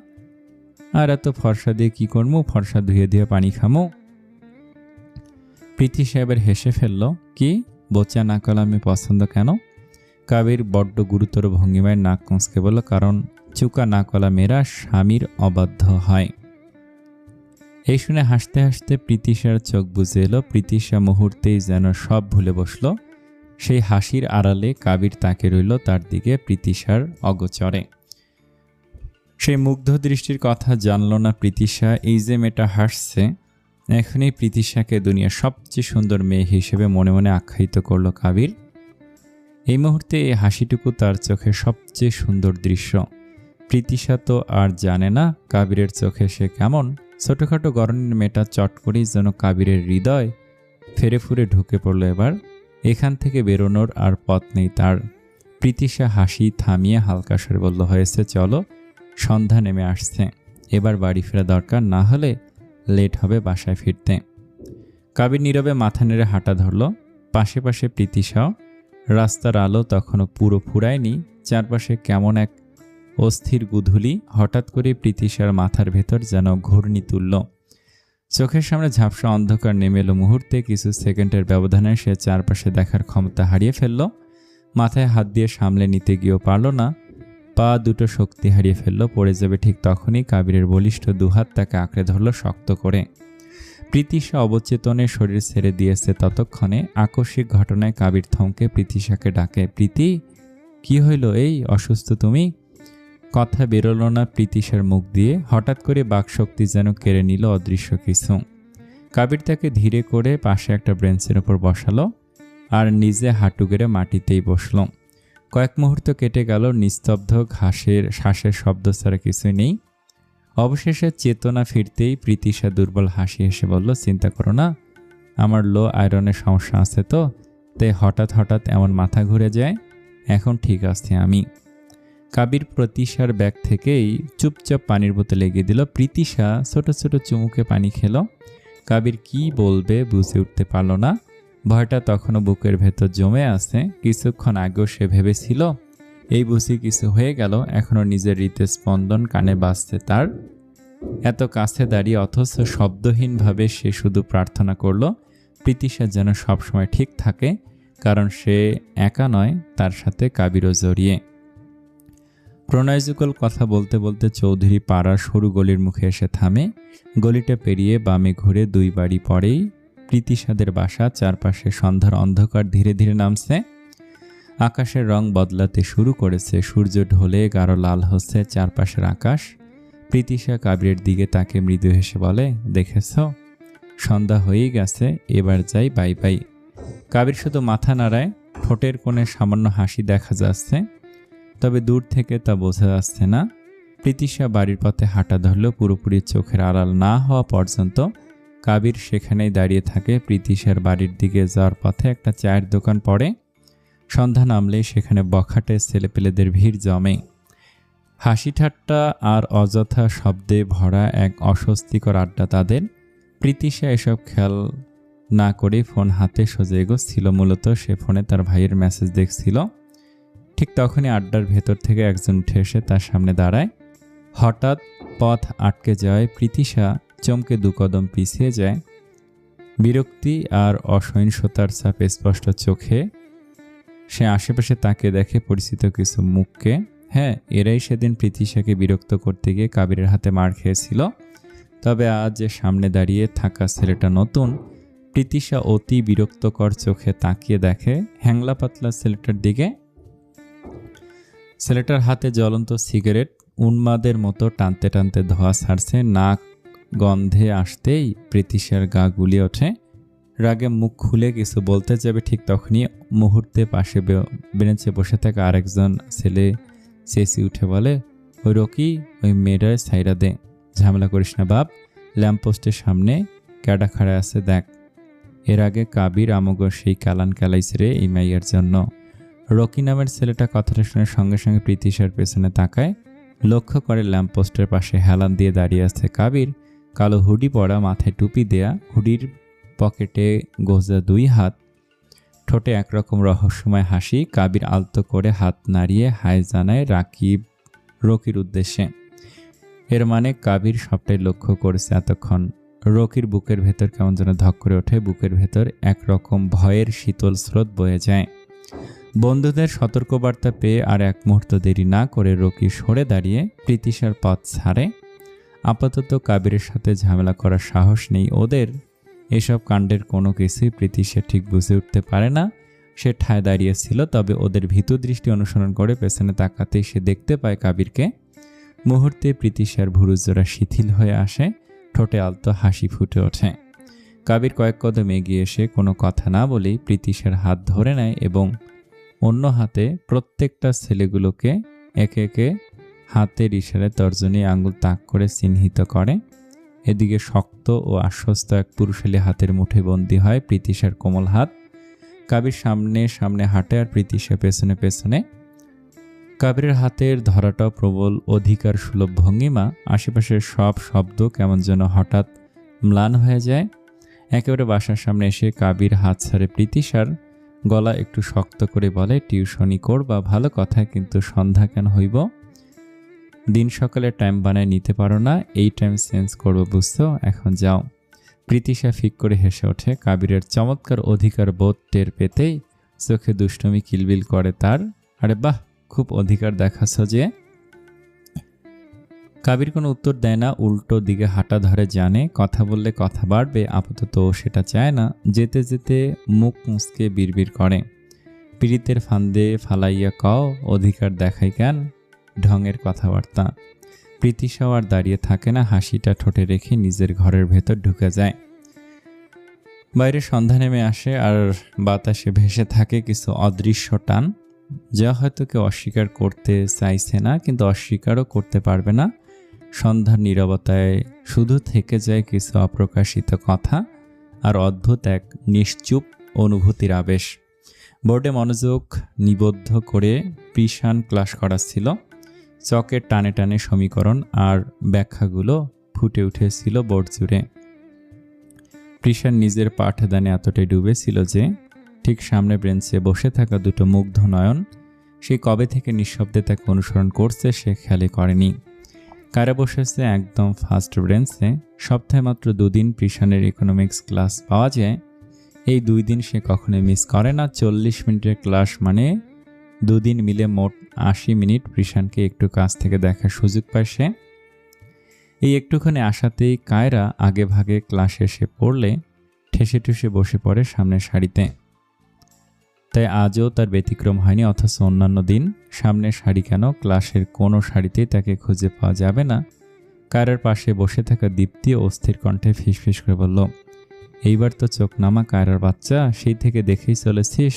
আর এত ফর্সা দিয়ে কি করবো? ফর্সা ধুয়ে ধুয়ে পানি খামো? প্রীতি সাহেবের হেসে ফেলল, কি বোচা নাকওয়ালা আমি পছন্দ কেন? কাবির বড্ড গুরুতর ভঙ্গিমায় নাক কুঁচকে বলল, কারণ চুকা নাকওয়ালা মেয়েরা স্বামীর অবাধ্য হয়। এই শুনে হাসতে হাসতে প্রীতিশার চোখ বুজে এলো। প্রীতিশা মুহূর্তেই যেন সব ভুলে বসল। সেই হাসির আড়ালে কাবির তাকে রইল তার দিকে প্রীতিশার অগোচরে। সেই মুগ্ধ দৃষ্টির কথা জানল না প্রীতিশা। এই যে মেয়েটা হাসছে, এখনই প্রীতিশাকে দুনিয়ার সবচেয়ে সুন্দর মেয়ে হিসেবে মনে মনে আখ্যায়িত করল কাবির। এই মুহূর্তে এই হাসিটুকু তার চোখে সবচেয়ে সুন্দর দৃশ্য। প্রীতিশা তো আর জানে না কাবিরের চোখে সে কেমন। ছোটখাটো গরনের মেয়েটা চট করেই যেন কাবিরের হৃদয় ফেরে ফুরে ঢুকে পড়ল। এবার এখান থেকে বেরোনোর আর পথ নেই তার। প্রীতিশা হাসি থামিয়ে হালকা স্বরে বলল, হয়েছে, চলো, সন্ধ্যা নেমে আসছে, এবার বাড়ি ফেরা দরকার, না হলে লেট হবে বাসায় ফিরতে। কাবির নীরবে মাথা নেড়ে হাঁটা ধরল। পাশে পাশে প্রীতিশাও। রাস্তার আলো তখনও পুরো ফুরায়নি। চারপাশে কেমন এক অস্থির গুধুলি। হঠাৎ করে প্রীতিশার মাথার ভেতর যেন ঘূর্ণি তুলল। চোখের সামনে ঝাপসা অন্ধকার নেমে এলো। মুহূর্তে কিছু সেকেন্ডের ব্যবধানে সে চারপাশে দেখার ক্ষমতা হারিয়ে ফেলল। মাথায় হাত দিয়ে সামলে নিতে গিয়েও পারল না। পা দুটো শক্তি হারিয়ে ফেলল। পড়ে যাবে ঠিক তখনই কাবিরের বলিষ্ঠ দুহাত তাকে আঁকড়ে ধরল শক্ত করে। প্রীতিশা অবচেতনে শরীর ছেড়ে দিয়েছে। ততক্ষণে আকস্মিক ঘটনায় কাবির থমকে প্রীতিশাকে ডাকে, প্রীতি, কি হইল? এই অসুস্থ তুমি? কথা বেরোল না প্রীতিশার মুখ দিয়ে। হঠাৎ করে বাকশক্তি যেন কেড়ে নিল অদৃশ্য কিছু। কাবির তাকে ধীরে করে পাশে একটা বেঞ্চের ওপর বসালো আর নিজে হাঁটু গেড়ে মাটিতেই বসল। কয়েক মুহূর্ত কেটে গেল। নিস্তব্ধ। শ্বাসের শব্দ ছাড়া কিছুই নেই। অবশেষে চেতনা ফিরতেই প্রীতিশা দুর্বল হাসি হেসে বলল, চিন্তা করো না, আমার লো আয়রনের সমস্যা আছে তো, তাই হঠাৎ হঠাৎ এমন মাথা ঘুরে যায়। এখন ঠিক আছে আমি। কাবির প্রীতিশার ব্যাগ থেকেই চুপচাপ পানির বোতল এগিয়ে দিল। প্রীতিশা ছোট ছোট চুমুকে পানি খেল। কাবির কি বলবে বুঝে উঠতে পারল না। ভয়টা তখনও বুকের ভেতর জমে আছে। কিছুক্ষণ আগেও সে ভেবেছিল এই বুঝি কিছু হয়ে গেল। এখনও নিজের হৃদয়ের স্পন্দন কানে বাজছে তার। এত কাছে দাঁড়িয়ে অথচ শব্দহীনভাবে সে শুধু প্রার্থনা করল প্রীতিশা যেন সবসময় ঠিক থাকে, কারণ সে একা নয়, তার সাথে কাবিরও জড়িয়ে। প্রণয়যুগল কথা বলতে বলতে চৌধুরী পাড়ার সরু গলির মুখে এসে থামে। গলিটা পেরিয়ে বামে ঘুরে 2 বাড়ি পরেই প্রীতিশাদের বাসা। চারপাশে সন্ধ্যার অন্ধকার ধীরে ধীরে নামছে। আকাশের রং বদলাতে শুরু করেছে। সূর্য ঢলে গাঢ় লাল হচ্ছে চারপাশের আকাশ। প্রীতিশা কাবিরের দিকে তাকে মৃদু হেসে বলে, দেখেছ, সন্ধ্যা হয়েই গেছে, এবার যাই, বাই বাই। কাবির শুধু মাথা নাড়ায়। ঠোঁটের কোণে সামান্য হাসি দেখা যাচ্ছে, তবে দূর থেকে তা বোঝা যাচ্ছে না। প্রীতিশা বাড়ির পথে হাঁটা ধরল। পুরোপুরি চোখের আড়াল না হওয়া পর্যন্ত কাবির সেখানেই দাঁড়িয়ে থাকে। প্রীতিশার বাড়ির দিকে যাওয়ার পথে একটা চায়ের দোকান পড়ে। সন্ধ্যা নামলেই সেখানে বখাটে ছেলেপেলেদের ভিড় জমে। হাসি ঠাট্টা আর অযথা শব্দে ভরা এক অস্বস্তিকর আড্ডা তাদের। প্রীতিশা এসব খেয়াল না করে ফোন হাতে সোজা এগোচ্ছিল। মূলত সে ফোনে তার ভাইয়ের মেসেজ দেখছিল। ঠিক তখনই আড্ডার ভেতর থেকে একজন উঠে এসে তার সামনে দাঁড়ায়। হঠাৎ পথ আটকে যাওয়ায় প্রীতিশা চমকে 2 কদম পিছিয়ে যায়। বিরক্তি আর অসহিষ্ণুতার ছাপ স্পষ্ট চোখে। সে আশেপাশে তাকিয়ে দেখে পরিচিত কিছু মুখকে। হ্যাঁ, এরাই সেদিন প্রীতিশাকে বিরক্ত করতে গিয়ে কাবিরের হাতে মার খেয়েছিল। তবে আজ যে সামনে দাঁড়িয়ে থাকা ছেলেটা নতুন। প্রীতিশা অতি বিরক্তকর চোখে তাকিয়ে দেখে হ্যাংলা পাতলা ছেলেটার দিকে। ছেলেটার হাতে জ্বলন্ত সিগারেট উন্মাদের মতো টানতে টানতে ধোঁয়া ছাড়ছে। নাক গন্ধে আসতেই প্রীতিশার গা গুলিয়ে ওঠে। রাগে মুখ খুলে কিছু বলতে যাবে, ঠিক তখনই মুহূর্তে পাশে বেঞ্চে বসে থাকা আরেকজন ছেলে চেঁচিয়ে উঠে বলে, ওই রকি, ওই মেয়েটার ছাইরা দে, ঝামেলা করিস না বাপ, ল্যাম্পপোস্টের সামনে ক্যাডা খাড়া আছে দেখ। এর আগে কাবির আমগো সেই কালান কালাইছে রে এই মাইয়ার জন্য। রকি নামের ছেলেটা কথাটা শুনে সঙ্গে সঙ্গে প্রীতিশার পেছনে তাকায়। লক্ষ্য করে ল্যাম্পপোস্টের পাশে হেলান দিয়ে দাঁড়িয়ে আছে কাবির। কালো হুডি পরা, মাথায় টুপি দেয়া, হুডির পকেটে গোজা 2 হাত, ঠোঁটে একরকম রহস্যময় হাসি। কাবির আলতো করে হাত নাড়িয়ে হাই জানায় রকির উদ্দেশ্যে। এর মানে কাবির সবটাই লক্ষ্য করেছে এতক্ষণ। রকির বুকের ভেতর কেমন যেন ধক করে ওঠে। বুকের ভেতর একরকম ভয়ের শীতল স্রোত বয়ে যায়। বন্ধুদের সতর্কবার্তা পেয়ে আর এক মুহূর্ত দেরি না করে রকি সরে দাঁড়িয়ে প্রীতিশার পথ ছাড়ে। আপাতত কাবিরের সাথে ঝামেলা করার সাহস নেই ওদের। এসব কাণ্ডের কোনো কিছুই প্রীতিশা ঠিক বুঝে উঠতে পারে না। সে ঠায় দাঁড়িয়েছিল, তবে ওদের ভীতু দৃষ্টি অনুসরণ করে পেছনে তাকাতেই সে দেখতে পায় কাবিরকে। মুহূর্তে প্রীতিশার ভুরুজোড়া শিথিল হয়ে আসে, ঠোঁটে আলতো হাসি ফুটে ওঠে। কাবির কয়েক কদম এগিয়ে এসে কোনো কথা না বলেই প্রীতিশার হাত ধরে নেয় এবং অন্য হাতে প্রত্যেকটা ছেলেগুলোকে একে একে হাতের ইশারায় তর্জনী আঙ্গুল তাক করে চিহ্নিত করে। এদিকে শক্ত ও আশ্বস্ত এক পুরুষালী হাতের মুঠে বন্দী হয় প্রীতিশার কোমল হাত। কাবির সামনে সামনে হাঁটে আর প্রীতিশা পেছনে পেছনে। কাবিরের হাতের ধরাটা প্রবল অধিকার সুলভ ভঙ্গিমা। আশেপাশের সব শব্দ কেমন যেন হঠাৎ ম্লান হয়ে যায়। একেবারে বাসার সামনে এসে কাবির হাত ছাড়ে প্রীতিশার। গলা একটু শক্ত করে বলে, টিউশনি করবা ভালো কথা, কিন্তু সন্ধ্যা কেন হইব? দিন সকালে টাইম বানায় নিতে পারো না? এই টাইম চেঞ্জ করবো বুঝছো, এখন যাও। প্রীতিশা ফিক করে হেসে ওঠে। কাবিরের চমৎকার অধিকার বোধ টের পেতেই চোখে দুষ্টমি কিলবিল করে তার। আরে বাহ, খুব অধিকার দেখাচ্ছ যে। কাবির কোনো উত্তর দেয় না, উল্টো দিকে হাঁটা ধরে। জানে কথা বললে কথা বাড়বে, আপাতত সেটা চায় না। যেতে যেতে মুখ মুচকে বিড়বিড় করে, পীড়িতের ফান্দে ফালাইয়া কও, অধিকার দেখাই কেন? ঢঙের কথাবার্তা। প্রীতিশাও আর দাঁড়িয়ে থাকে না, হাসিটা ঠোঁটে রেখে নিজের ঘরের ভেতর ঢুকে যায়। বাইরে সন্ধ্যা নেমে আসে আর বাতাসে ভেসে থাকে কিছু অদৃশ্য টান, যা হয়তো কেউ অস্বীকার করতে চাইছে না, কিন্তু অস্বীকারও করতে পারবে না। সন্ধ্যার নীরবতায় শুধু থেকে যায় কিছু অপ্রকাশিত কথা আর অদ্ভুত এক নিশ্চুপ অনুভূতির আবেশ। বোর্ডে মনোযোগ নিবদ্ধ করে প্রিশান ক্লাস করাচ্ছিল। চকের টানে টানে সমীকরণ আর ব্যাখ্যাগুলো ফুটে উঠেছিল বোর্ড জুড়ে। প্রিশান নিজের পাঠদানে এতটাই ডুবেছিল যে ঠিক সামনে বেঞ্চে বসে থাকা 2 মুগ্ধ নয়ন সেই কবে থেকে নিঃশব্দে তাকে অনুসরণ করছে সে খেয়ালই করেনি। কারা বসেছে একদম ফার্স্ট বেঞ্চে। সপ্তাহে মাত্র 2 দিন প্রিশানের ইকোনমিক্স ক্লাস পাওয়া যায়। এই 2 দিন সে কখনোই মিস করে না। 40 মিনিটের ক্লাস মানে 2 দিন মিলে মোট 80 মিনিট প্রিশানকে একটু কাছ থেকে দেখার সুযোগ পায় সে। এই একটুখানি আশাতেই কায়রা আগে ভাগে ক্লাসে এসে পড়লে ঠেসে ঠুসে বসে পড়ে সামনের সারিতে। তাই আজও তার ব্যতিক্রম হয়নি। অথচ অন্যান্য দিন সামনের সারি কেন, ক্লাসের কোনো সারিতেই তাকে খুঁজে পাওয়া যাবে না। কায়রার পাশে বসে থাকা দীপ্তি অস্থির কণ্ঠে ফিসফিস করে বলল, এইবার তো চোখ নামা কায়রার বাচ্চা, সেই থেকে দেখেই চলেছিস,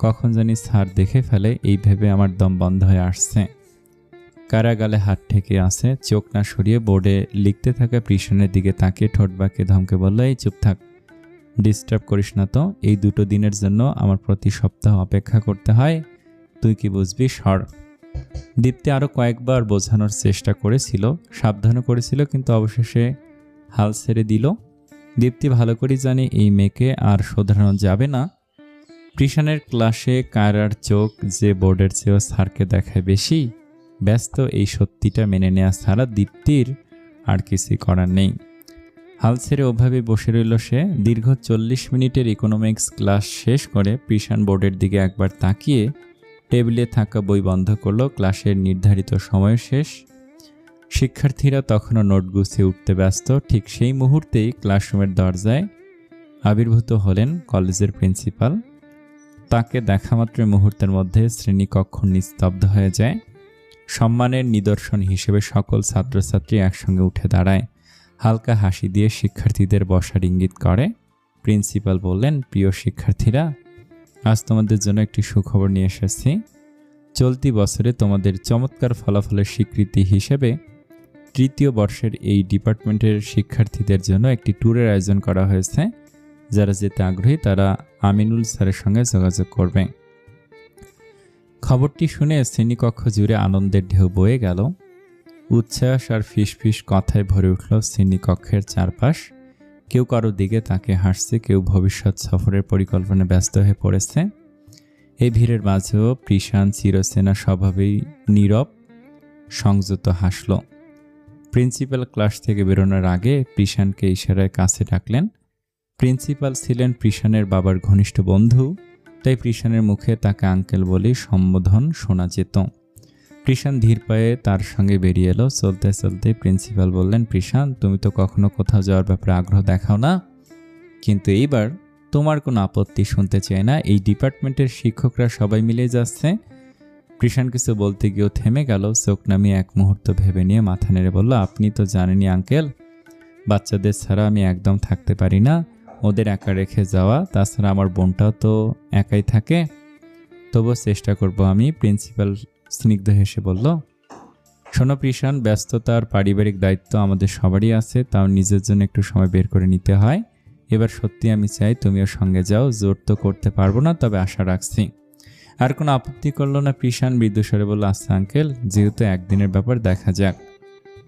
কখন জানি স্যার দেখে ফেলে এই ভেবে আমার দম বন্ধ হয়ে আসছে। কায়রা গালে হাত ঠেকে আছে, চোখ না সরিয়ে বোর্ডে লিখতে থাকা প্রিশনের দিকে তাকিয়ে ঠোঁট বাঁকিয়ে ধমকে বলল, এই চুপ থাক, ডিস্টার্ব করিস না তো। এই 2 দিনের জন্য আমার প্রতি সপ্তাহ অপেক্ষা করতে হয়, তুই কি বুঝবি, সর। দীপ্তি আরও কয়েকবার বোঝানোর চেষ্টা করেছিল, সাবধানও করেছিল, কিন্তু অবশেষে হাল ছেড়ে দিল। দীপ্তি ভালো করে জানে এই মেয়েকে আর শোধরানো যাবে না। প্রিশানের ক্লাসে কায়রার চোখ যে বোর্ডের চেয়েও স্যারকে দেখায় বেশি ব্যস্ত, এই সত্যিটা মেনে নেওয়া ছাড়া দীপ্তির আর কিছুই করার নেই। হাল ছেড়ে ওভাবে বসে রইল সে। দীর্ঘ 40 মিনিটের ইকোনমিক্স ক্লাস শেষ করে প্রিশান বোর্ডের দিকে একবার তাকিয়ে টেবিলে থাকা বই বন্ধ করলো। ক্লাসের নির্ধারিত সময় শেষ। শিক্ষার্থীরা তখনও নোট গুছিয়ে উঠতে ব্যস্ত। ঠিক সেই মুহূর্তেই ক্লাসরুমের দরজায় আবির্ভূত হলেন কলেজের প্রিন্সিপাল। তাকে দেখামাত্র মুহূর্তের মধ্যে শ্রেণীকক্ষ নিস্তব্ধ হয়ে যায়। সম্মানের নিদর্শন হিসেবে সকল ছাত্রছাত্রী একসঙ্গে উঠে দাঁড়ায়। হালকা হাসি দিয়ে শিক্ষার্থীদের বসার ইঙ্গিত করে। প্রিন্সিপাল বললেন, প্রিয় শিক্ষার্থীরা, আজ তোমাদের জন্য একটি সুখবর নিয়ে এসেছি। চলতি বছরে তোমাদের চমৎকার ফলাফলের স্বীকৃতি হিসেবে তৃতীয় বর্ষের এই ডিপার্টমেন্টের শিক্ষার্থীদের জন্য একটি ট্যুরের আয়োজন করা হয়েছে। যারা যেতে আগ্রহী তারা আমিনুল স্যারের সঙ্গে যোগাযোগ করবে। খবরটি শুনে শ্রেণীকক্ষ জুড়ে আনন্দের ঢেউ বয়ে গেল। উচ্ছ্বাস আর ফিসফিস কথায় ভরে উঠল শ্রেণীকক্ষের চারপাশ। কেউ কারো দিকে তাকে হাসছে, কেউ ভবিষ্যৎ সফরের পরিকল্পনায় ব্যস্ত হয়ে পড়েছে। এই ভিড়ের মাঝেও প্রিশান চিরচেনা স্বভাবেই নীরব সংযত হাসল। প্রিন্সিপাল ক্লাস থেকে বেরোনোর আগে প্রিশানকে ইশারায় কাছে ডাকলেন। প্রিন্সিপাল ছিলেন প্রিশানের বাবার ঘনিষ্ঠ বন্ধু, তাই প্রিশানের মুখে তাকে আঙ্কেল বলেই সম্বোধন শোনা যেত। প্রিশান ধীর পায়ে তার সঙ্গে বেরিয়ে এলো। চলতে চলতে প্রিন্সিপাল বললেন, প্রিশান, তুমি তো কখনো কোথাও যাওয়ার ব্যাপারে আগ্রহ দেখাও না, কিন্তু এইবার তোমার কোনো আপত্তি শুনতে চায় না। এই ডিপার্টমেন্টের শিক্ষকরা সবাই মিলে যাচ্ছে। প্রিশান কিছু বলতে গিয়েও থেমে গেল। চোখ নামিয়ে এক মুহূর্ত ভেবে নিয়ে মাথা নেড়ে বলল, আপনি তো জানেনই আঙ্কেল, বাচ্চাদের ছাড়া আমি একদম থাকতে পারি না। ওদের একা রেখে যাওয়া, তাছাড়া আমার বোনটাও তো একাই থাকে। তবুও চেষ্টা করব আমি। প্রিন্সিপাল স্নিগ্ধ হেসে বলল, শোনো প্রিশান, ব্যস্ততার পারিবারিক দায়িত্ব আমাদের সবারই আছে, তাও নিজের জন্য একটু সময় বের করে নিতে হয়। এবার সত্যি আমি চাই তুমিও সঙ্গে যাও। জোর তো করতে পারবো না, তবে আশা রাখছি। আর কোনো আপত্তি করলো না প্রিশান। মৃদুস্বরে বলল, আচ্ছা আঙ্কেল, যেহেতু একদিনের ব্যাপার, দেখা যাক।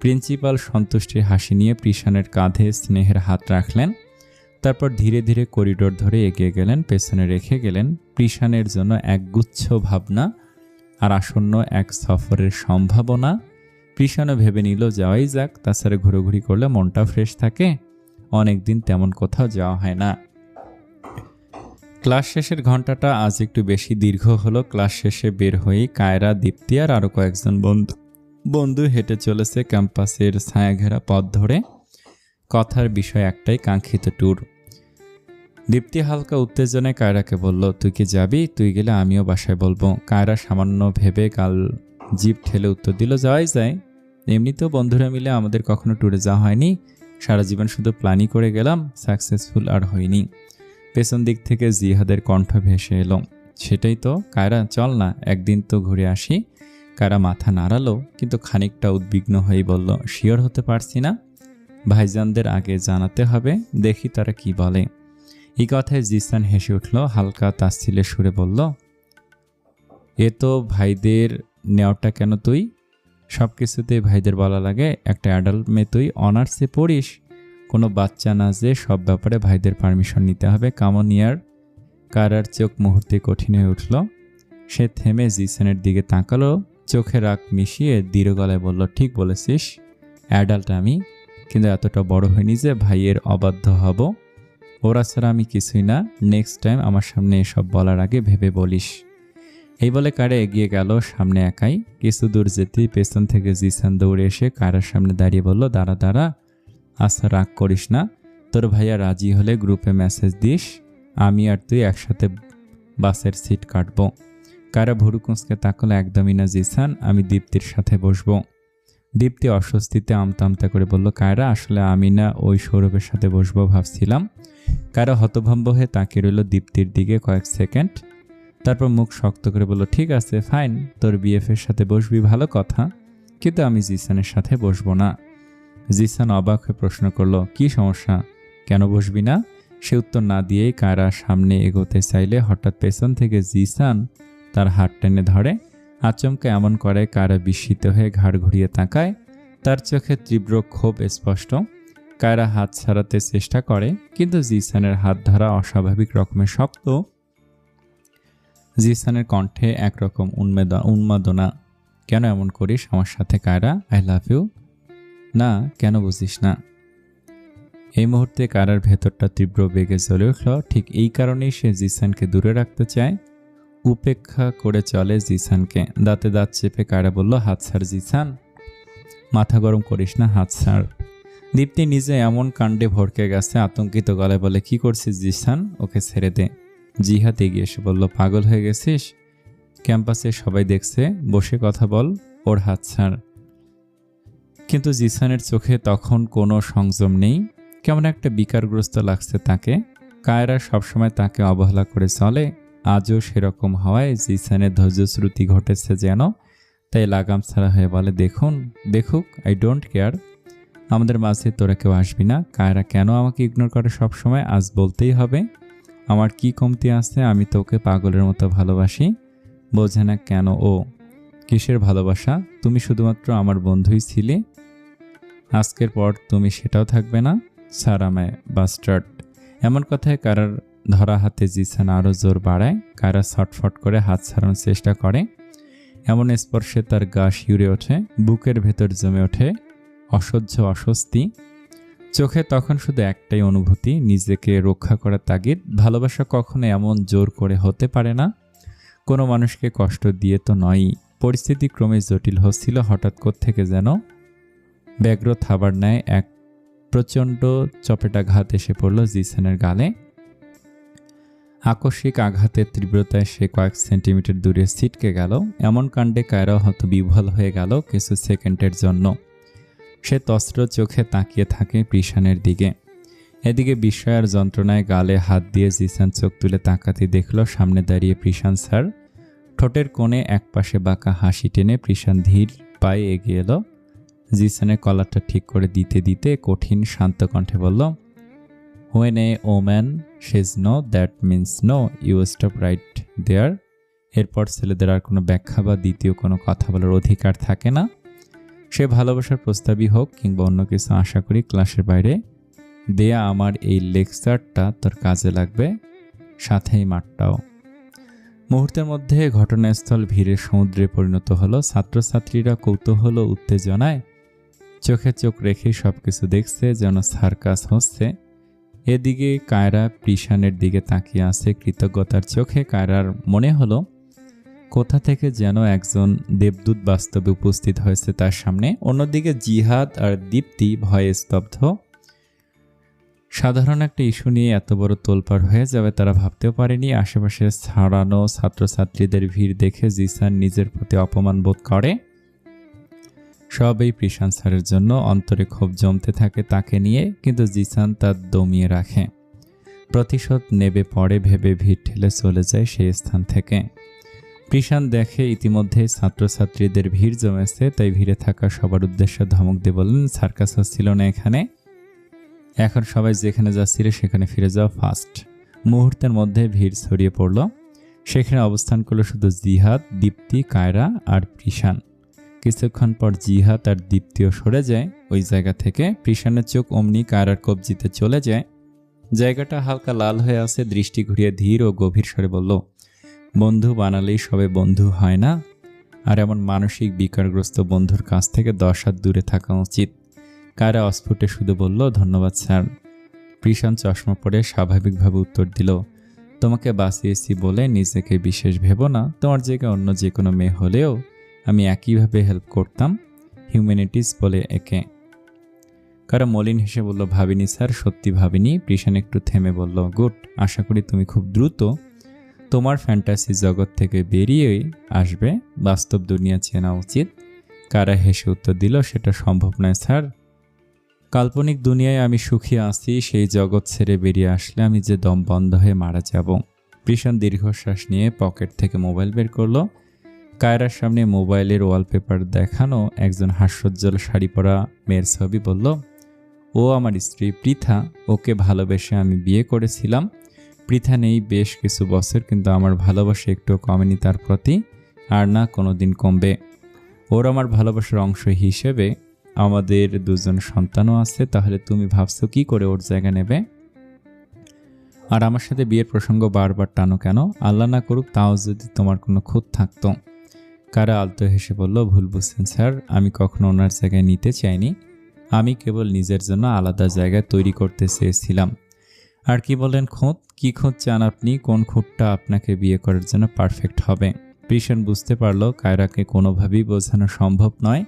প্রিন্সিপাল সন্তুষ্টির হাসি নিয়ে প্রিশানের কাঁধে স্নেহের হাত রাখলেন। তারপর ধীরে ধীরে করিডোর ধরে এগিয়ে গেলেন। পেছনে রেখে গেলেন প্রিশানের জন্য একগুচ্ছ ভাবনা আর আসন্ন এক সফরের সম্ভাবনা। প্রিশানও ভেবে নিল, যাওয়াই যাক, তাছাড়া ঘোরাঘুরি করলে মনটা ফ্রেশ থাকে। অনেকদিন তেমন কোথাও যাওয়া হয় না। ক্লাস শেষের ঘন্টাটা আজ একটু বেশি দীর্ঘ হলো। ক্লাস শেষে বের হয়েই কায়রা, দীপ্তি আর আরও কয়েকজন বন্ধু হেঁটে চলেছে ক্যাম্পাসের ছায়াঘেরা পথ ধরে। কথার বিষয় একটাই, কাঙ্ক্ষিত ট্যুর। দীপ্তি হালকা উত্তেজনায় কায়রাকে বলল, তুই কি যাবি? তুই গেলে আমিও বাসায় বলবো। কায়রা সামান্য ভেবে গাল জিভ ঠেলে উত্তর দিল, যাওয়াই যায়। এমনিতেও বন্ধুরা মিলে আমাদের কখনো ট্যুরে যাওয়া হয়নি। সারা জীবন শুধু প্ল্যানই করে গেলাম, সাকসেসফুল আর হয়নি। পেছন দিক থেকে জিহাদের কণ্ঠ ভেসে এলো, সেটাই তো কায়রা, চল না, একদিন তো ঘুরে আসি। কায়রা মাথা নাড়ালো, কিন্তু খানিকটা উদ্বিগ্ন হয়েই বলল, শিওর হতে পারছি না, ভাইজানদের আগে জানাতে হবে, দেখি তারা কি বলে। এই কথায় জিসান হেসে উঠল, হালকা তাচ্ছিল্যের সুরে বলল, এ তো ভাইদের নেওয়াটা কেন? তুই সব কিছুতেই ভাইদের বলা লাগে। একটা অ্যাডাল্ট মেয়ে, তুই অনার্সে পড়িস, কোনো বাচ্চা না যে সব ব্যাপারে ভাইদের পারমিশন নিতে হবে। কামন ইয়ার। কারার চোখ মুহূর্তে কঠিন হয়ে উঠল। সে থেমে জিসানের দিকে তাকালো, চোখে রাগ মিশিয়ে দৃঢ় গলায় বলল, ঠিক বলেছিস, অ্যাডাল্ট আমি, কিন্তু এতটা বড় হয়নি যে ভাইয়ের অবাধ্য হব। ওরা ছাড়া আমি কিছুই না। নেক্সট টাইম আমার সামনে এসব বলার আগে ভেবে বলিস। এই বলে কারা এগিয়ে গেল সামনে একাই। কিছু দূর যেতেই পেছন থেকে জিসান দৌড়ে এসে কারার সামনে দাঁড়িয়ে বলল, দাঁড়া দাঁড়া, আচ্ছা রাগ করিস না, তোর ভাইয়া রাজি হলে গ্রুপে মেসেজ দিস, আমি আর তুই একসাথে বাসের সিট কাটবো। কারা ভুরু কুঁচকে তাকালো, একদমই না জিসান, আমি দীপ্তির সাথে বসবো। দীপ্তি অস্বস্তিতে আমতা আমতা করে বলল, কায়রা, আসলে আমি না ওই সৌরভের সাথে বসবো ভাবছিলাম। কায়রা হতভম্ব হয়ে তাকিয়ে রইল দীপ্তির দিকে কয়েক সেকেন্ড, তারপর মুখ শক্ত করে বলল, ঠিক আছে ফাইন, তোর বিএফের সাথে বসবি ভালো কথা, কিন্তু আমি জিসানের সাথে বসবো না। জিসান অবাক হয়ে প্রশ্ন করলো, কি সমস্যা, কেন বসবি না? সে উত্তর না দিয়েই কায়রা সামনে এগোতে চাইলে হঠাৎ পেছন থেকে জিসান তার হাত টেনে ধরে। আচমকা এমন করে কায়রা বিস্মিত হয়ে ঘাড় ঘুরিয়ে তাকায়। তার চোখে তীব্র ক্ষোভ স্পষ্ট। কায়রা হাত ছাড়াতে চেষ্টা করে, কিন্তু জিসানের হাত ধরা অস্বাভাবিক রকমের শক্ত। জিসানের কণ্ঠে একরকম উন্মাদনা। কেন এমন করিস আমার সাথে কায়রা? I love you. না, কেন বুঝিস না? এই মুহূর্তে কায়রার ভেতরটা তীব্র বেগে জ্বলে উঠল। ঠিক এই কারণেই সে জিসানকে দূরে রাখতে চায়, উপেক্ষা করে চলে জিসানকে। দাঁতে দাঁত চেপে কায়রা বলল, হাত ছাড় জিসান। মাথা গরম করিস না, হাত ছাড়। দীপ্তি নিজে এমন কাণ্ডে ভড়কে গেছে, আতঙ্কিত গলায় বলে, কি করছিস জিসান? ওকে ছেড়ে দে। জিহাদ এগিয়ে এসে বলল, পাগল হয়ে গেছিস? ক্যাম্পাসে সবাই দেখছে, বসে কথা বল, ওর হাত ছাড়। কিন্তু জিসানের চোখে তখন কোনো সংযম নেই। কেমন একটা বিকারগ্রস্ত লাগছে তাকে। কায়রা সবসময় তাকে অবহেলা করে চলে, আজও সেরকম হওয়ায় জিসানের ধৈর্যশ্রুতি ঘটেছে যেন। তাই লাগাম ছাড়া হয়ে বলে, দেখুক, আই ডোন্ট কেয়ার। আমাদের মাঝে তোরা কেউ আসবি না। কায়রা কেন আমাকে ইগনোর করে সবসময়? আজ বলতেই হবে। আমার কি কমতি আছে? আমি তোকে পাগলের মতো ভালোবাসি, বোঝে না কেন ও? কিসের ভালোবাসা? তুমি শুধুমাত্র আমার বন্ধুই ছিলে, আজকের পর তুমি সেটাও থাকবে না। স্যার আমায় বাস্টার্ড। এমন কথায় কায়রার ধরা হাতে জিসান আরও জোর বাড়ায়। কায়রা ছটফট করে হাত ছাড়ানোর চেষ্টা করে। এমন স্পর্শে তার গা শিউরে ওঠে, বুকের ভেতর জমে ওঠে অসহ্য অস্বস্তি। চোখে তখন শুধু একটাই অনুভূতি, নিজেকে রক্ষা করার তাগিদ। ভালোবাসা কখনো এমন জোর করে হতে পারে না, কোনো মানুষকে কষ্ট দিয়ে তো নয়ই। পরিস্থিতি ক্রমে জটিল হচ্ছিল। হঠাৎ কোত্থেকে যেন ব্যগ্র থাবার ন্যায় এক প্রচণ্ড চপেটাঘাত এসে পড়ল জিসানের গালে। আকস্মিক আঘাতের তীব্রতায় সে কয়েক সেন্টিমিটার দূরে ছিটকে গেল। এমন কাণ্ডে কায়রা হতবিহ্বল হয়ে গেল কিছু সেকেন্ডের জন্য। সে তস্ত্র চোখে তাকিয়ে থাকে প্রিশানের দিকে। এদিকে বিস্ময় আর যন্ত্রণায় গালে হাত দিয়ে জিসান চোখ তুলে তাকাতে দেখল সামনে দাঁড়িয়ে প্রিশান স্যার। ঠোঁটের কোণে একপাশে বাঁকা হাসি টেনে প্রিশান ধীর পায়ে এগিয়ে এলো। জিসানের কলারটা ঠিক করে দিতে দিতে কঠিন শান্ত কণ্ঠে বলল, when a woman says no, that means no, you stop right there. এরপর ছেলেদের আর কোনো ব্যাখ্যা বা দ্বিতীয় কোনো কথা বলার অধিকার থাকে না। সে ভালোবাসার প্রস্তাবই হোক কিংবা অন্য কিছু, আশা করি ক্লাসের বাইরে দেয়া আমার এই লেকচারটা তোর কাজে লাগবে, সাথেই মাঠটাও। মুহূর্তের মধ্যে ঘটনাস্থল ভিড়ের সমুদ্রে পরিণত হলো। ছাত্রছাত্রীরা কৌতূহল উত্তেজনায় চোখে চোখ রেখে সবকিছু দেখছে, যেন সার্কাস হচ্ছে। এদিকে কায়রা প্রিশানের দিকে তাকিয়ে আছে কৃতজ্ঞতার চোখে। কায়রার মনে হলো কোথা থেকে যেন একজন দেবদূত বাস্তবে উপস্থিত হয়েছে তার সামনে। অন্যদিকে জিহাদ আর দীপ্তি ভয়ে স্তব্ধ। সাধারণ একটা ইস্যু নিয়ে এত বড় তোলপাড় হয়ে যাবে তারা ভাবতেও পারেনি। আশেপাশে ছাড়ানো ছাত্রছাত্রীদের ভিড় দেখে জিসান নিজের প্রতি অপমান বোধ করে। সব এই প্রিশান স্যারের জন্য। অন্তরে ক্ষোভ জমতে থাকে তাকে নিয়ে, কিন্তু জিসান তা দমিয়ে রাখে। প্রতিশোধ নেবে পরে ভেবে ভিড় ঠেলে চলে যায় সেই স্থান থেকে। প্রিশান দেখে ইতিমধ্যে ছাত্রছাত্রীদের ভিড় জমেছে, তাই ভিড়ে থাকা সবার উদ্দেশ্যে ধমক দিয়ে বললেন, সার্কাস হচ্ছিল না এখানে, এখন সবাই যেখানে যাচ্ছিল সেখানে ফিরে যাওয়া ফাস্ট। মুহূর্তের মধ্যে ভিড় ছড়িয়ে পড়ল। সেখানে অবস্থান করলো শুধু জিহাদ, দীপ্তি, কায়রা আর প্রিশান। কিছুক্ষণ পর জিহাদ আর দীপ্তিও সরে যায় ওই জায়গা থেকে। প্রিশানের চোখ অমনি কায়রার কবজিতে চলে যায়। জায়গাটা হালকা লাল হয়ে আছে। দৃষ্টি ঘুরিয়ে ধীর ও গভীর স্বরে বলল, বন্ধু বানালেই সবে বন্ধু হয় না, আর এমন মানসিক বিকারগ্রস্ত বন্ধুর কাছ থেকে 10 হাত দূরে থাকা উচিত। কায়রা অস্ফুটে শুধু বলল, ধন্যবাদ স্যার। প্রিশান চশমা পরে স্বাভাবিকভাবে উত্তর দিল, তোমাকে বাঁচিয়েছি বলে নিজেকে বিশেষ ভেবো না। তোমার জায়গায় অন্য যে কোনো মেয়ে হলেও আমি একইভাবে হেল্প করতাম। হিউম্যানিটিস বলে একে। কারা মলিন হেসে বলল, ভাবিনি স্যার, সত্যি ভাবিনি। প্রিশান একটু থেমে বলল, গুড, আশা করি তুমি খুব দ্রুত তোমার ফ্যান্টাসি জগৎ থেকে বেরিয়ে আসবে। বাস্তব দুনিয়া চেনা উচিত। কারা হেসে উত্তর দিল, সেটা সম্ভব নয় স্যার। কাল্পনিক দুনিয়ায় আমি সুখী আছি, সেই জগৎ ছেড়ে বেরিয়ে আসলে আমি যে দম বন্ধ হয়ে মারা যাব। প্রিশান দীর্ঘশ্বাস নিয়ে পকেট থেকে মোবাইল বের করলো। কায়রার সামনে মোবাইলের ওয়ালপেপার দেখানো একজন হাস্যোজ্জ্বল শাড়ি পরা মেয়ের ছবি। বলল, ও আমার স্ত্রী পৃথা, ওকে ভালোবেসে আমি বিয়ে করেছিলাম। পৃথা নেই বেশ কিছু বছর, কিন্তু আমার ভালোবাসা একটু কমেনি তার প্রতি, আর না কোনোদিন কমবে। ওর আমার ভালোবাসার অংশ হিসেবে আমাদের 2 সন্তানও আছে। তাহলে তুমি ভাবছো কি করে ওর জায়গা নেবে? আর আমার সাথে বিয়ের প্রসঙ্গ বারবার টানো কেন? আল্লাহ না করুক তাও যদি তোমার কোনো খুঁত থাকতো। কায়রা আলতো হেসে বলল, ভুল বুঝছেন স্যার, আমি কখনো ওনার জায়গায় নিতে চাইনি। আমি কেবল নিজের জন্য আলাদা জায়গায় তৈরি করতে চেয়েছিলাম। আর কি বলেন খুঁত? কি খুঁত চান আপনি? কোন খুঁতটা আপনাকে বিয়ে করার জন্য পারফেক্ট হবে? প্রিশান বুঝতে পারলো কায়রাকে কোনোভাবেই বোঝানো সম্ভব নয়।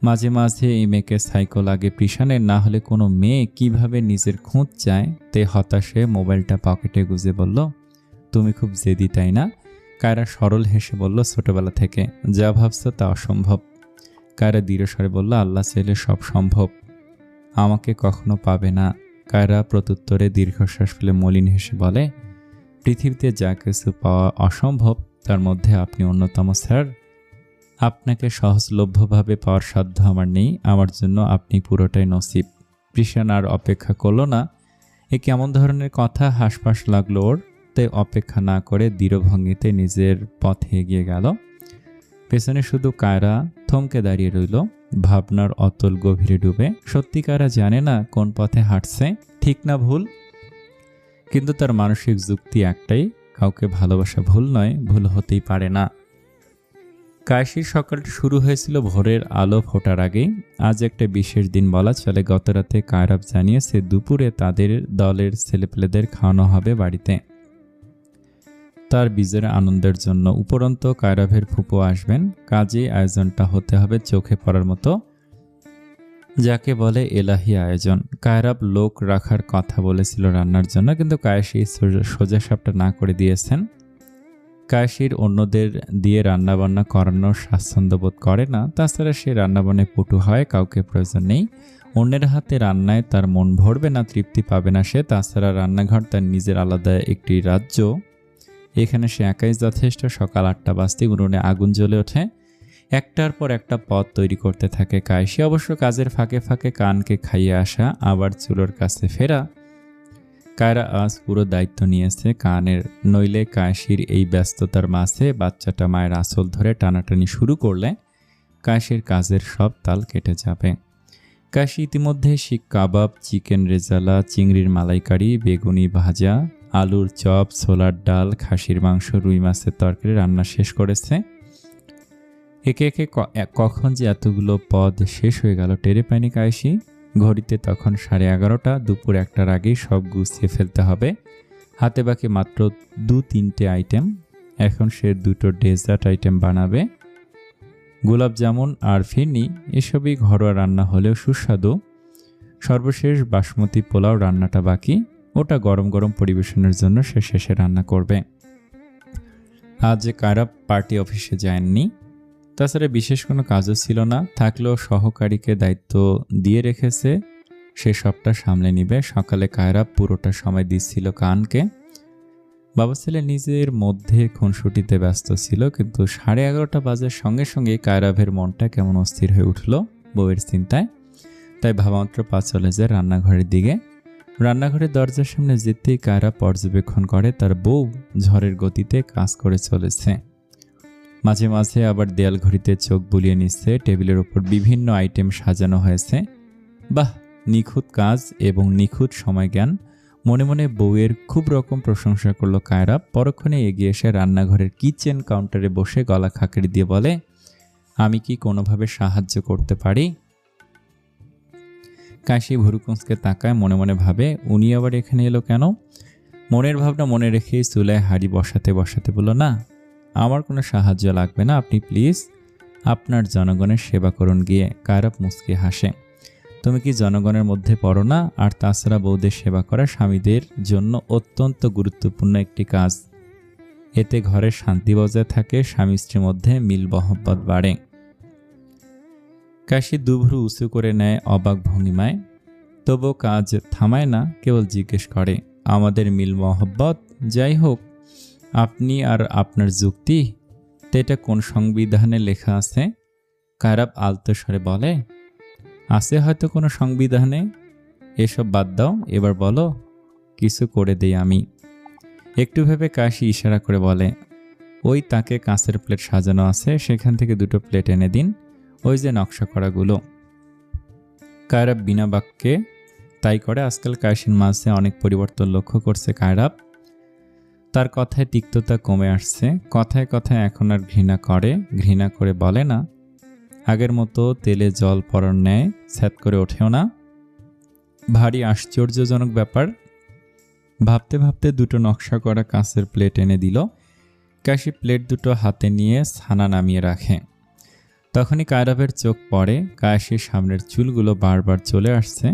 মাঝে মাঝে এই মেয়েকে সাইকো লাগে প্রিশানের, না হলে কোনো মেয়ে কিভাবে নিজের খুঁত চায়। তে হতাশে মোবাইলটা পকেটে গুজে বলল, তুমি খুব জেদি তাই না? কায়রা সরল হেসে বলল, ছোটবেলা থেকে যা ভাবছো তা অসম্ভব। কায়রা দৃঢ় স্বরে বলল, আল্লাহ চাইলে সব সম্ভব। আমাকে কখনো পাবে না। কায়রা প্রত্যুত্তরে দীর্ঘশ্বাস ফেলে মলিন হেসে বলে, পৃথিবীতে যা কিছু পাওয়া অসম্ভব তার মধ্যে আপনি অন্যতম স্যার। আপনাকে সহজলভ্যভাবে পাওয়ার সাধ্য আমার নেই। আমার জন্য আপনি পুরোটাই নসিব। প্রিশান আর অপেক্ষা করল না। এ কেমন ধরনের কথা? হাসপাস লাগলো ওর। তাই অপেক্ষা না করে দৃঢ় ভঙ্গিতে নিজের পথে এগিয়ে গেল। পেছনে শুধু কায়রা থমকে দাঁড়িয়ে রইল, ভাবনার অতল গভীরে ডুবে। সত্যি কায়রা জানে না কোন পথে হাঁটছে, ঠিক না ভুল। কিন্তু তার মানসিক যুক্তি একটাই, কাউকে ভালোবাসা ভুল নয়, ভুল হতেই পারে না। কাশির সকালটা শুরু হয়েছিল ভোরের আলো ফোটার আগেই। আজ একটা বিশেষ দিন বলা চলে। গতরাতে কায়রাব জানিয়েছে দুপুরে তাদের দলের ছেলেপেলেদের খাওয়ানো হবে বাড়িতে। তার বিজয়ের আনন্দের জন্য উপরন্ত কায়রাবের ফুপো আসবেন। কাজেই আয়োজনটা হতে হবে চোখে পড়ার মতো, যাকে বলে এলাহি আয়োজন। কায়রাব লোক রাখার কথা বলেছিল রান্নার জন্য, কিন্তু কায়েশি সোজাসাপটা না করে দিয়েছেন। কায়েশির অন্যদের দিয়ে রান্নাবান্না করানোর স্বাচ্ছন্দ্য বোধ করে না। তাছাড়া সে রান্নাবান্নায় পটু হয়, কাউকে প্রয়োজন নেই। অন্যের হাতে রান্নায় তার মন ভরবে না, তৃপ্তি পাবে না সে। তাছাড়া রান্নাঘর তার নিজের আলাদা একটি রাজ্য, এখানে সে একাই যথেষ্ট। সকাল 8টা বাজতেই উনুনে আগুন জ্বলে ওঠে। একটার পর একটা পদ তৈরি করতে থাকে কায়েশি। অবশ্য কাজের ফাঁকে ফাঁকে কানকে খাইয়ে আসা, আবার চুলোর কাছে ফেরা। কায়রা আজ পুরো দায়িত্ব নিয়েছে কানের, নইলে কায়েশির এই ব্যস্ততার মাঝে বাচ্চাটা মায়ের আঁচল ধরে টানাটানি শুরু করলে কায়েশির কাজের সব তাল কেটে যাবে। কায়েশি ইতিমধ্যে শিক কাবাব, চিকেন রেজালা, চিংড়ির মালাইকারি, বেগুনি ভাজা, আলুর চপ, ছোলার ডাল, খাসির মাংস, রুই মাছের তরকারি রান্না শেষ করেছে। একে একে কখন যে এতগুলো পদ শেষ হয়ে গেল টেরে পায়নি কায়েশি। ঘড়িতে তখন 11:30। দুপুর 1টার আগেই সব গুছিয়ে ফেলতে হবে। হাতে বাকি মাত্র 2-3টে আইটেম। এখন সে 2টো ডেজার্ট আইটেম বানাবে, গোলাপ জামুন আর ফিরনি। এসবই ঘরোয়া রান্না হলেও সুস্বাদু। সর্বশেষ বাসমতি পোলাও রান্নাটা বাকি, ওটা গরম গরম পরিবেশনের জন্য সে শেষে রান্না করবে। আজ কায়রা পার্টি অফিসে যায়নি। তাছাড়া বিশেষ কোনো কাজও ছিল না, থাকলেও সহকারীকে দায়িত্ব দিয়ে রেখেছে, সে সবটা সামলে নিবে। সকালে কায়রা পুরোটা সময় দিচ্ছিল কানকে। বাবা ছেলে নিজের মধ্যে খুনসুটিতে ব্যস্ত ছিল, কিন্তু 11:30 বাজার সঙ্গে সঙ্গে কায়রাভের মনটা কেমন অস্থির হয়ে উঠল বউয়ের চিন্তায়। তাই ভাবামাত্র পা চলে যায় রান্নাঘরের দিকে। রান্নাঘরের দরজার সামনে যেতেই কায়রা পর্যবেক্ষণ করে তার বউ ঝড়ের গতিতে কাজ করে চলেছে। মাঝে মাঝে আবার দেয়াল ঘড়িতে চোখ বুলিয়ে নিচ্ছে। টেবিলের ওপর বিভিন্ন আইটেম সাজানো হয়েছে। বাহ, নিখুঁত কাজ এবং নিখুঁত সময় জ্ঞান। মনে মনে বউয়ের খুব রকম প্রশংসা করলো কায়রা। পরক্ষণে এগিয়ে এসে রান্নাঘরের কিচেন কাউন্টারে বসে গলা খাঁকড়ি দিয়ে বলে, আমি কি কোনোভাবে সাহায্য করতে পারি? কাশি ভুরুকুঁচকে তাকায়, মনে মনে ভাবে উনি আবার এখানে এলো কেন। মনের ভাবনা মনে রেখেই চুলায় হাঁড়ি বসাতে বসাতে বলল, না, আমার কোনো সাহায্য লাগবে না, আপনি প্লিজ আপনার জনগণের সেবা করুন গিয়ে। কায়রা মুচকি হাসে, তুমি কি জনগণের মধ্যে পড়ো না? আর তাছাড়া বউদের সেবা করা স্বামীদের জন্য অত্যন্ত গুরুত্বপূর্ণ একটি কাজ। এতে ঘরের শান্তি বজায় থাকে, স্বামী স্ত্রীর মধ্যে মিল মহব্বত বাড়ে। কাশি দুভ্রু উঁচু করে নেয় অবাক ভঙ্গিমায়, তবু কাজ থামায় না, কেবল জিজ্ঞেস করে, আমাদের মিল মহব্বত যাই হোক, আপনি আর আপনার যুক্তি, তো এটা কোন সংবিধানে লেখা আছে? কায়রা আলতো স্বরে বলে, আছে হয়তো কোনো সংবিধানে। এসব বাদ দাও, এবার বলো কিছু করে দেই আমি। একটু ভেবে কাশি ইশারা করে বলে, ওই তাকে কাঁচের প্লেট সাজানো আছে, সেখান থেকে 2টো প্লেট এনে দিন, ওই যে নকশা করাগুলো। কায়রা বিনা বাক্যে তাই করে আজকাল কায়েসের মাঝে অনেক পরিবর্তন লক্ষ্য করছে কায়রাপ। তার কথায় তিক্ততা কমে আসছে, কথায় কথায় এখন আর ঘৃণা করে বলে না, আগের মতো তেলে জল পড়ার ন্যায় স্যাত করে ওঠেও না। ভারী আশ্চর্যজনক ব্যাপার। ভাবতে ভাবতে দুটো নকশা করা কাঁচের প্লেট এনে দিল। কাশি প্লেট দুটো হাতে নিয়ে ছানা নামিয়ে রাখে। তখনই কায়রাপের চোখ পড়ে কায়েসের সামনের চুলগুলো বারবার চলে আসছে।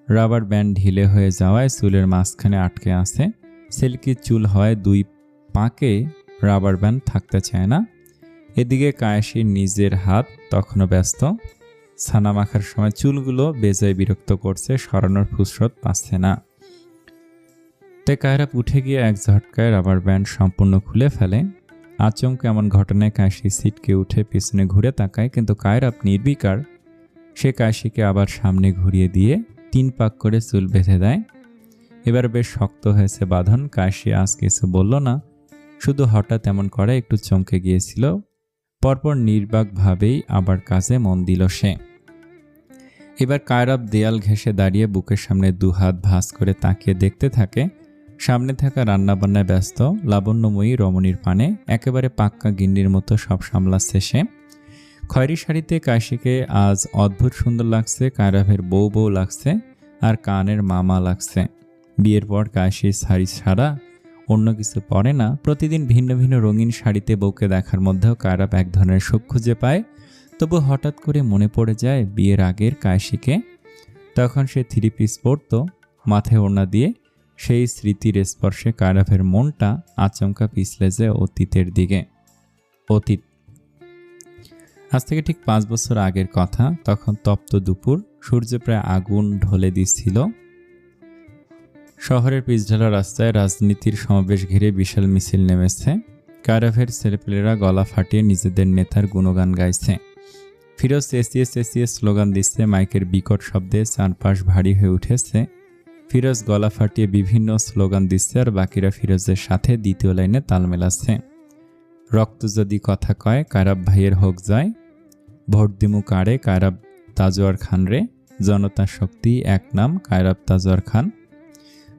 রাবার ব্যান্ড ঢিলে হয়ে যাওয়ায় চুলের মাঝখানে আটকে আছে। সিল্কি চুল হয়, দুই পাকে রাবার ব্যান্ড থাকতে চায় না। এদিকে কায়েসের নিজের হাত তখনও ব্যস্ত। ছানা মাখার সময় চুলগুলো বেজায় বিরক্ত করছে, সরানোর ফুসরত পাচ্ছে না। তাই কায়রাপ উঠে গিয়ে এক ঝটকায় রাবার ব্যান্ড সম্পূর্ণ খুলে ফেলে। আচমকা এমন ঘটনায় কায়েসি সিটকে উঠে পিছনে ঘুরে তাকায়, কিন্তু কায়রাপ নির্বিকার। সে কায়েসিকে আবার সামনে ঘুরিয়ে দিয়ে 3 পাক করে চুল বেঁধে দেয়। এবার বেশ শক্ত হয়েছে বাঁধন। কায়েসি আজ কিছু বলল না, শুধু হঠাৎ এমন করে একটু চমকে গিয়েছিল। পরপর নির্বাকভাবেই আবার কাজে মন দিল সে। এবার কায়রাপ দেয়াল ঘেঁষে দাঁড়িয়ে বুকের সামনে 2 হাত ভাঁজ করে তাকিয়ে দেখতে থাকে। সামনে থাকা রান্নাবান্নায় ব্যস্ত লাবণ্যময়ী রমণীর পানে একেবারে পাক্কা গিন্নির মতো সব সামলাচ্ছে সে। খয়েরি শাড়িতে কায়েসিকে আজ অদ্ভুত সুন্দর লাগছে। কায়রাপের বউ লাগছে আর কানের মামা লাগছে। বিয়ের পর কায়েসি শাড়ি ছাড়া অন্য কিছু পরে না। প্রতিদিন ভিন্ন ভিন্ন রঙিন শাড়িতে বউকে দেখার মধ্যেও কায়রাপ এক ধরনের সুখ খুঁজে পায়। তবু হঠাৎ করে মনে পড়ে যায় বিয়ের আগের কায়েসিকে। তখন সে 3 পিস পরত, মাথায় ওড়না দিয়ে। সেই স্মৃতির স্পর্শে কায়রাপের মনটা আচমকা পিছলে যায় অতীতের দিকে। অতীত আজ থেকে ঠিক 5 বছর আগের কথা। তখন তপ্ত দুপুর, সূর্য প্রায় আগুন ঢলে দিচ্ছিল। শহরের পিচঢালা রাস্তায় রাজনীতির সমাবেশ ঘিরে বিশাল মিছিল নেমেছে। কায়রাপের ছেলেপেলেরা গলা ফাটিয়ে নিজেদের নেতার গুণগান গাইছে। ফিরোজ চেঁচিয়ে স্লোগান দিচ্ছে। মাইকের বিকট শব্দে চারপাশ ভারী হয়ে উঠেছে। ফিরোজ গলা ফাটিয়ে বিভিন্ন স্লোগান দিচ্ছে, আর বাকিরা ফিরোজের সাথে দ্বিতীয় লাইনে তাল মেলাচ্ছে। রক্ত যদি কথা কয়, কায়রাপ ভাইয়ের হোক জয়। ভোট দিমু কারে, কায়রাপ তাজওয়ার খান রে। জনতা শক্তি এক নাম, কায়রাপ তাজওয়ার খান।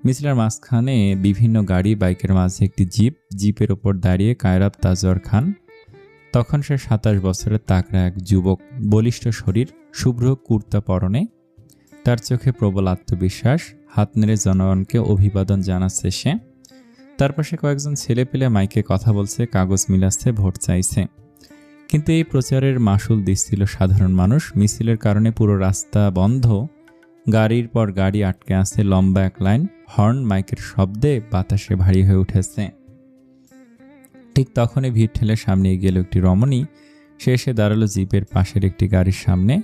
মিছিলের মাঝখানে বিভিন্ন গাড়ি, বাইকের মাঝে একটি জিপের ওপর দাঁড়িয়ে কায়রাপ তাজওয়ার খান। তখন সে 27 বছরের তাগড়া এক যুবক, বলিষ্ঠ শরীর, শুভ্র কুর্তা পরনে। তার চোখে প্রবল আত্মবিশ্বাস। হাত নেড়ে জনগণকে অভিবাদন জানাচ্ছে সে। তার পাশে কয়েকজন ছেলে পেলে মাইকে কথা বলছে, কাগজ মিলাচ্ছে, ভোট চাইছে। কিন্তু এই প্রচারের মাসুল দিচ্ছিল সাধারণ মানুষ। মিছিলের কারণে পুরো রাস্তা বন্ধ। গাড়ির পর গাড়ি আটকে আছে, লম্বা এক লাইন। হর্ন, মাইকের শব্দে বাতাসে ভারী হয়ে উঠেছে। ঠিক তখনই ভিড় ঠেলে সামনে গেল একটি রমণী। সে এসে দাঁড়ালো জিপের পাশের একটি গাড়ির সামনে।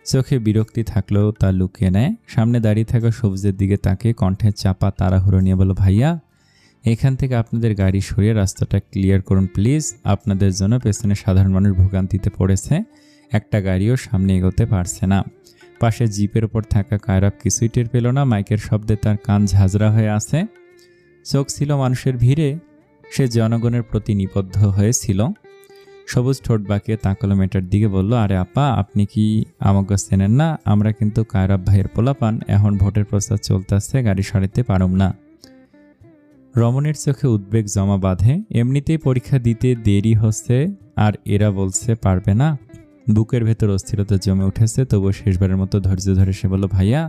চোখে বিরক্তি থাকলেও তা লুকিয়ে নেয়। সামনে দাঁড়িয়ে থাকা সবুজের দিকে তাকিয়ে কণ্ঠে চাপা তাড়াহুড়ো নিয়ে বলল, ভাইয়া, এখান থেকে আপনাদের গাড়ি সরিয়ে রাস্তাটা ক্লিয়ার করুন প্লিজ। আপনাদের জন্য পেছনে সাধারণ মানুষ ভোগান্তিতে পড়েছে। একটা গাড়িও সামনে এগোতে পারছে না। পাশে জিপের ওপর থাকা কায়রাপ কিছুই টের পেল না। মাইকের শব্দে তার কান ঝাঁঝরা হয়ে আছে। চোখ ছিল মানুষের ভিড়ে। সে জনগণের প্রতি নিবদ্ধ হয়েছিল। সবুজ ঠোঁট বাঁকিয়ে তাকালো মেয়েটার দিকে, বলল, আরে আপা, আপনি কি আমাকে চেনেন না? আমরা কিন্তু কায়রাপ ভাইয়ের পোলাপান। এখন ভোটের প্রচার চলতেছে, গাড়ি সরাইতে পারুম না। রমণীর চোখে উদ্বেগ জমা বাঁধে। এমনিতেই পরীক্ষা দিতে দেরি হচ্ছে, আর এরা বলছে পারবে না। বুকের ভেতর অস্থিরতা জমে উঠেছে। তবুও শেষবারের মতো ধৈর্য ধরে সে বলল, ভাইয়া,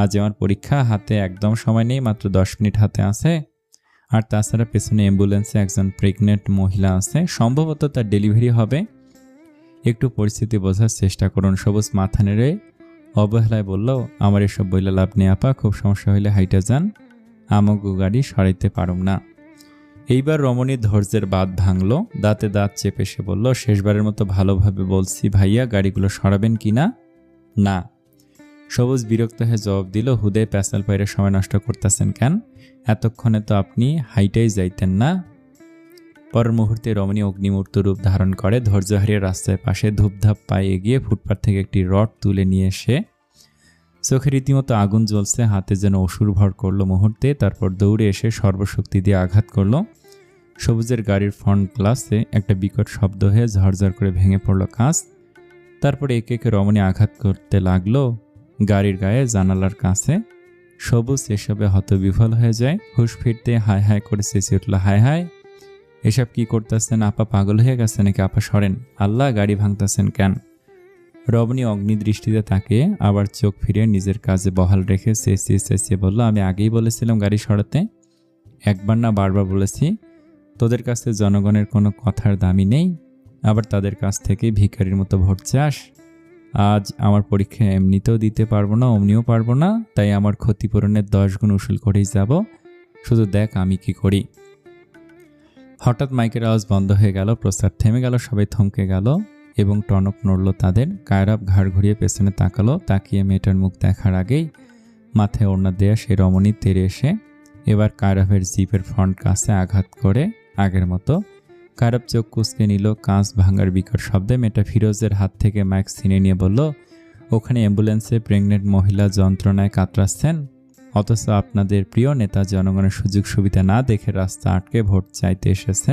আজ আমার পরীক্ষা, হাতে একদম সময় নেই, মাত্র 10 মিনিট হাতে আছে। আর তাছাড়া পেছনে অ্যাম্বুলেন্সে একজন প্রেগনেন্ট মহিলা আছে, সম্ভবত তার ডেলিভারি হবে। একটু পরিস্থিতি বোঝার চেষ্টা করুন। সবুজ মাথা নেড়ে অবহেলায় বলল, আমার এসব বইলে লাভ নেই আপা, খুব সমস্যা হইলে হাইটা যান, আমাগো গাড়ি সরাইতে পারুম না। এইবার রমণীর ধৈর্যের বাঁধ ভাঙল। দাঁতে দাঁত চেপে সে বলল, শেষবারের মতো ভালোভাবে বলছি ভাইয়া, গাড়িগুলো সরাবেন কি না? না। সবুজ বিরক্ত হয়ে জবাব দিল, হুদে প্যাসাল পাইরে সময় নষ্ট করতেছেন কেন? এতক্ষণে তো আপনি হাইটাই যাইতেন না। পরের মুহূর্তে রমণী অগ্নিমূর্ত রূপ ধারণ করে। ধৈর্য হারিয়ে রাস্তায় পাশে ধূপধাপ পায়ে এগিয়ে ফুটপাত থেকে একটি রড তুলে নিয়ে এসে চোখে রীতিমতো আগুন জ্বলছে, হাতে যেন অসুর ভর করলো মুহূর্তে। তারপর দৌড়ে এসে সর্বশক্তি দিয়ে আঘাত করলো। সবুজের গাড়ির ফ্রন্ট গ্লাসে একটা বিকট শব্দ হয়ে ঝরঝর করে ভেঙে পড়লো কাঁচ। তারপরে একে একে রমণী আঘাত করতে লাগলো গাড়ির গায়ে, জানালার কাছে। সবুজ এসবে হতবিফল হয়ে যায়। হুঁশ ফিরতে হায় হায় করে চেঁচিয়ে উঠল, হায় হায়, এসব কি করতেছেন আপা? পাগল হয়ে গেছে নাকি? আপা সরেন, আল্লাহ, গাড়ি ভাঙতেছেন কেন? রমণী অগ্নিদৃষ্টিতে তাকিয়ে আবার চোখ ফিরিয়ে নিজের কাজে বহাল রেখে চেঁচিয়ে চেঁচিয়ে বলল, আমি আগেই বলেছিলাম গাড়ি সরাতে, একবার না বারবার বলেছি। তোদের কাছে জনগণের কোনো কথার দামই নেই, আবার তাদের কাছ থেকে ভিখারির মতো ভোট চাস। আজ আমার পরীক্ষা এমনিতেও দিতে পারবো না, অমনিও পারবো না, তাই আমার ক্ষতিপূরণের 10 গুণ উসুল করেই যাব, শুধু দেখ আমি কি করি। হঠাৎ মাইকের আওয়াজ বন্ধ হয়ে গেল, প্রচার থেমে গেল, সবাই থমকে গেল এবং টনক নড়ল তাদের। কায়রাব ঘাড় ঘুরিয়ে পেছনে তাকালো, তাকিয়ে মেয়েটার মুখ দেখার আগেই মাথায় ওড়না দেয়া সে রমণী তেড়ে এসে এবার কায়রাবের জিপের ফ্রন্ট কাছে আঘাত করে আগের মতো। কায়রাব চোখ কুঁচকে নিল, কাঁচ ভাঙার বিকট শব্দে। মেয়েটা ফিরোজের হাত থেকে মাইক ছিনিয়ে নিয়ে বলল, ওখানে অ্যাম্বুলেন্সে প্রেগনেন্ট মহিলা যন্ত্রণায় কাতরাচ্ছেন, অথচ আপনাদের প্রিয় নেতা জনগণের সুযোগ সুবিধা না দেখে রাস্তা আটকে ভোট চাইতে এসেছে,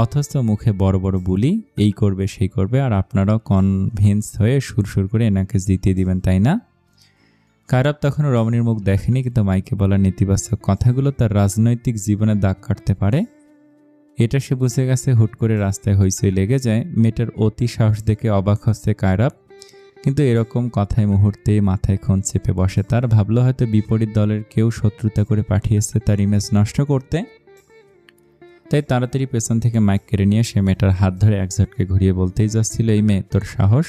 অথচ মুখে বড় বড় বুলি, এই করবে সেই করবে, আর আপনারাও কনভিন্স হয়ে সুরসুর করে এনাকে জিতিয়ে দিবেন, তাই না? কায়রাব তখন রমণীর মুখ দেখেনি, কিন্তু মাইকে বলা নেতিবাচক কথাগুলো তার রাজনৈতিক জীবনে দাগ কাটতে পারে এটা সে বুঝে গেছে। হুট করে রাস্তায় হইচই লেগে যায়। মেয়েটার অতি সাহস দেখে অবাক হচ্ছে কায়রাব, কিন্তু এরকম কথায় মুহূর্তে মাথায় খুন চেপে বসে তার। ভাবলো হয়তো বিপরীত দলের কেউ শত্রুতা করে পাঠিয়েছে তার ইমেজ নষ্ট করতে, তাই তাড়াতাড়ি পেছন থেকে মাইক কেড়ে নিয়ে সে মেয়েটার হাত ধরে এক ঝটকে ঘুরিয়ে বলতেই যাচ্ছিল, এই মেয়ে, তোর সাহস?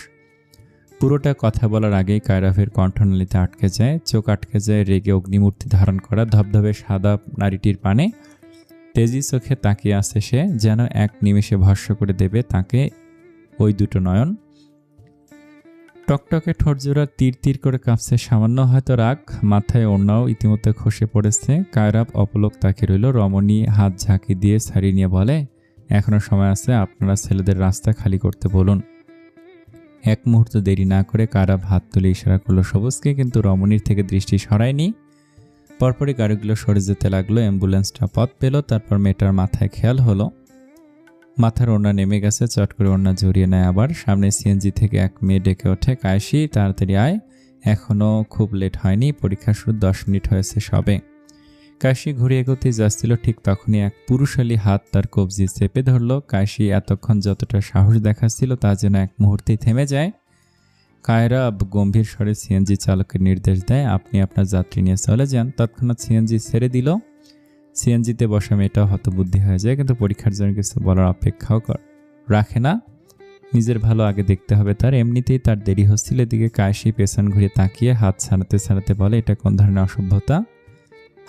পুরোটা কথা বলার আগেই কায়রাবের কণ্ঠনালীতে আটকে যায়, চোখ আটকে যায় রেগে অগ্নিমূর্তি ধারণ করা ধবধবে সাদা নারীটির পানে। তেজি চোখে তাকিয়ে আছে সে, যেন এক নিমেষে ভস্ম করে দেবে তাকে ওই দুটো নয়ন। টকটকে ঠোঁটজোড়া তীর তীর করে কাঁপছে, সামান্য হয়তো রাগ। মাথায় ওড়নাও ইতিমধ্যে খসে পড়েছে। কায়রাব অপলক তাকিয়ে রইল। রমণী হাত ঝাঁকি দিয়ে ছাড়িয়ে নিয়ে বলে, এখনো সময় আছে, আপনারা ছেলেদের রাস্তা খালি করতে বলুন। এক মুহূর্ত দেরি না করে কায়রাব হাত তুলে ইশারা করলো সবুজকে, কিন্তু রমণীর থেকে দৃষ্টি সরায়নি। পরপরই গাড়িগুলো সরে যেতে লাগলো। অ্যাম্বুলেন্সটা পথ পেল। তারপর মেয়েটার মাথায় খেয়াল হলো মাথার ওড়না নেমে গেছে। চট করে ওড়না জড়িয়ে নেয় আবার। সামনে সিএনজি থেকে এক মেয়ে ডেকে ওঠে, কায়সি, তাড়াতাড়ি আয়, এখনও খুব লেট হয়নি, পরীক্ষা শুরু 10 মিনিট হয়েছে সবে। কায়সি ঘুরে এগোতে যাচ্ছিল, ঠিক তখনই এক পুরুষালী হাত তার কবজি চেপে ধরল। কায়সি এতক্ষণ যতটা সাহস দেখাচ্ছিল তা যেন এক মুহূর্তেই থেমে যায়। কায়রাব গম্ভীর স্বরে সিএনজি চালকের নির্দেশ দেয়, আপনি আপনার যাত্রী নিয়ে চলে যান। তৎক্ষণাৎ সিএনজি ছেড়ে দিল। সিএনজিতে বসা মেয়েটাও হতবুদ্ধি হয়ে যায়, কিন্তু পরীক্ষার জন্য কিছু বলার অপেক্ষাও রাখে না। নিজের ভালো আগে দেখতে হবে তার। এমনিতেই তার দেরি হচ্ছিল। এদিকে কায়সি পেছন ঘুরে তাকিয়ে হাত ছাড়াতে ছাড়াতে বলে, এটা কোন ধরনের অসভ্যতা?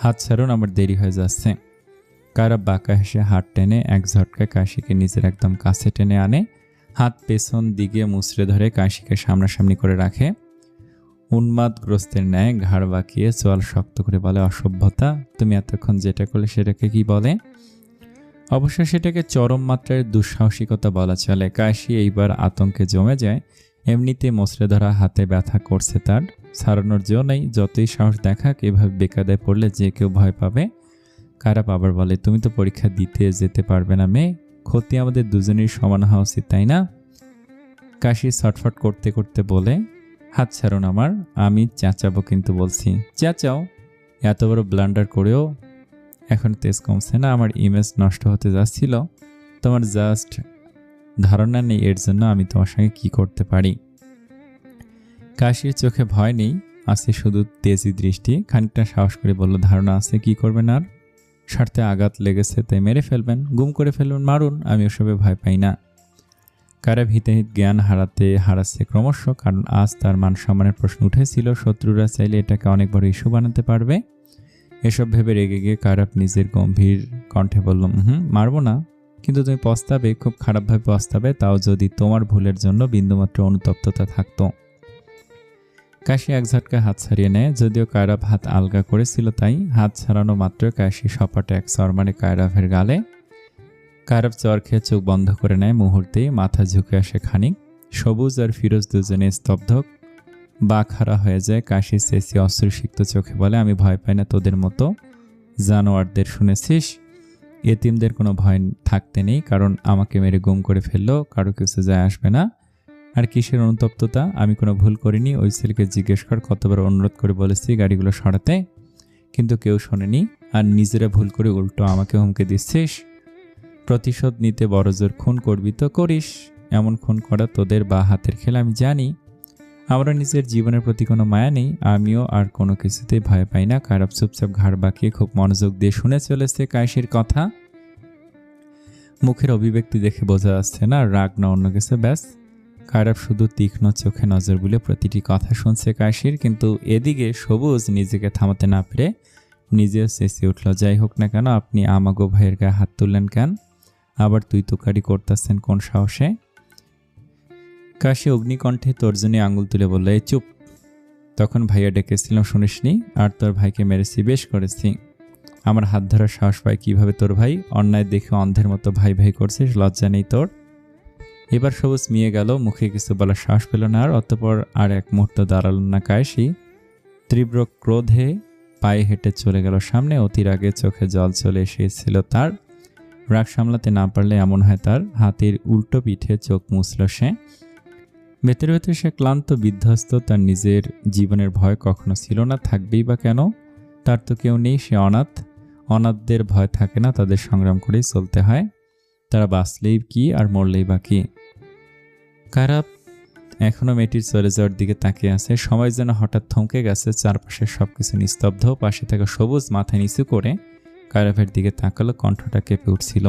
হাত ছাড়ুন, আমার দেরি হয়ে যাচ্ছে। কায়রাব বাঁকা হেসে হাত টেনে এক ঝটকায় কায়সিকে নিজের একদম কাছে টেনে আনে। হাত পেছন দিকে মুচড়ে ধরে কায়সিকে সামনাসামনি করে রাখে। উন্মাদগ্রস্তের ন্যায় ঘাড় বাঁকিয়ে চোয়াল শক্ত করে বলে, অসভ্যতা? তুমি এতক্ষণ যেটা করলে সেটাকে কি বলে? অবশ্য সেটাকে চরম মাত্রায় দুঃসাহসিকতা বলা চলে। কায়সি এইবার আতঙ্কে জমে যায়। এমনিতে মোচড়ে ধরা হাতে ব্যথা করছে তার, ছাড়ানোর জো নেই। যতই সাহস দেখাক, এভাবে বেকায়দায় পড়লে যে কেউ ভয় পাবে। কায়রাব আবার বলে, তুমি তো পরীক্ষা দিতে যেতে পারবে না মেয়ে, ক্ষতি আমাদের দুজনেরই সমান হওয়া উচিত, তাই না? কাশি ছটফট করতে করতে বলে, হাত ছাড়ুন আমার, আমি চেঁচাবো কিন্তু বলছি। চেঁচাও, এত বড় ব্লান্ডার করেও এখন তেজ কমছে না, আমার ইমেজ নষ্ট হতে যাচ্ছিল। তোমার জাস্ট ধারণা নেই এর জন্য আমি তোমার সঙ্গে কি করতে পারি। কাশির চোখে ভয় নেই, আছে শুধু তেজি দৃষ্টি। খানিকটা সাহস করে বলল, ধারণা আছে, কি করবেন? আর স্বার্থে আঘাত লেগেছে তাই মেরে ফেলবেন, গুম করে ফেলবেন, মারুন, আমি ওসবে ভয় পাই না। কায়রাব হিতাহিত জ্ঞান হারাচ্ছে ক্রমশ, কারণ আজ তার মান সম্মানের প্রশ্ন উঠেছিল। শত্রুরা চাইলে এটাকে অনেক বড় ইস্যু বানাতে পারবে। এসব ভেবে রেগে গিয়ে কায়রাব নিজের গম্ভীর কণ্ঠে বলল, মারবো না, কিন্তু তুমি পস্তাবে, খুব খারাপভাবে পস্তাবে, তাও যদি তোমার ভুলের জন্য বিন্দুমাত্র অনুতপ্ততা থাকতো। কাশি এক ঝটকায় হাত ছাড়িয়ে নেয়, যদিও কায়রাব হাত আলগা করেছিল তাই। হাত ছাড়ানো মাত্র কাশি সপাটে এক চর মারে কায়রাবের গালে। কায়রাব চর খেয়ে চোখ বন্ধ করে নেয়। মুহূর্তেই মাথা ঝুঁকে আসে খানিক। সবুজ আর ফিরোজ দুজনে স্তব্ধ, বাকহারা হয়ে যায়। কাশি চেঁচিয়ে অশ্রুসিক্ত চোখে বলে, আমি ভয় পাই না তোদের মতো জানোয়ারদের, শুনেছিস? এতিমদের কোনো ভয় থাকতে নেই, কারণ আমাকে মেরে গুম করে ফেললো, কারো কিছু যায় আসবে না। আর কিসের অনুতপ্ততা? আমি কোনো ভুল করিনি। ওই ছেলেকে জিজ্ঞেস কর, কতবার অনুরোধ করে বলেছি গাড়িগুলো সরাতে। কিন্তু কেউ শোনেনি, আর নিজেরা ভুল করে উল্টো আমাকে হুমকি দিচ্ছিস। প্রতিশোধ নিতে বড় জোর খুন করবি তো করিস, এমন খুন করা তোদের বা হাতের খেলা আমি জানি। আমরা নিজের জীবনের প্রতি কোনো মায়া নেই, আমিও আর কোনো কিছুতেই ভয় পাই না। কায়রাব চুপচাপ ঘাড় বাঁকিয়ে খুব মনোযোগ দিয়ে শুনে চলেছে কায়েসের কথা। মুখের অভিব্যক্তি দেখে বোঝা যাচ্ছে না রাগ না অন্য কিছু। ব্যাস, কায়রাব শুধু তীক্ষ্ণ চোখে নজর বুলে প্রতিটি কথা শুনছে কায়েসের, কিন্তু এদিকে সবুজ নিজেকে থামাতে না পেরে নিজেও চেঁচিয়ে উঠল, যাই হোক না কেন আপনি আমাগো ভাইয়ের গায়ে হাত তুললেন কেন? আবার তুই তুকারি করতেছেন কোন সাহসে? কাশি অগ্নিকণ্ঠে তর্জনী আঙুল তুলে বলল, এই চুপ। তখন ভাইয়া ডেকেছিলাম শুনিসনি? আর তোর ভাইকে মেরেছি, বেশ করেছি। আমার হাত ধরার সাহস পায় কিভাবে তোর ভাই? অন্যায় দেখে অন্ধের মতো ভাই ভাই করছিস, লজ্জা নেই তোর? এবার সবুজ মিয়ে গেল, মুখে কিছু বলার সাহস পেল না। আর অতঃপর আর এক মুহূর্ত দাঁড়াল না কায়েসি। তীব্র ক্রোধে পায়ে হেঁটে চলে গেল সামনে। অতির আগে চোখে জল চলে এসেছিল তার। রাগ সামলাতে না পারলে এমন হয় তার। হাতির উল্টো পিঠে চোখ মুছল সে। ভেতরে ভেতরে সে ক্লান্ত, বিধ্বস্ত। তার নিজের জীবনের ভয় কখনো ছিল না, থাকবেই বা কেন? তার তো কেউ নেই, সে অনাথ। অনাথদের ভয় থাকে না, তাদের সংগ্রাম করেই চলতে হয়। তারা বাঁচলেই কি আর মরলেই বা কি? কায়রাব এখনো মেয়েটির চলে যাওয়ার দিকে তাকিয়ে আছে। সময় যেন হঠাৎ থমকে গেছে, চারপাশের সবকিছু নিস্তব্ধ। পাশে থাকা সবুজ মাথা নিচু করে কায়রাবের দিকে তাকালো, কণ্ঠটা কেঁপে উঠছিল,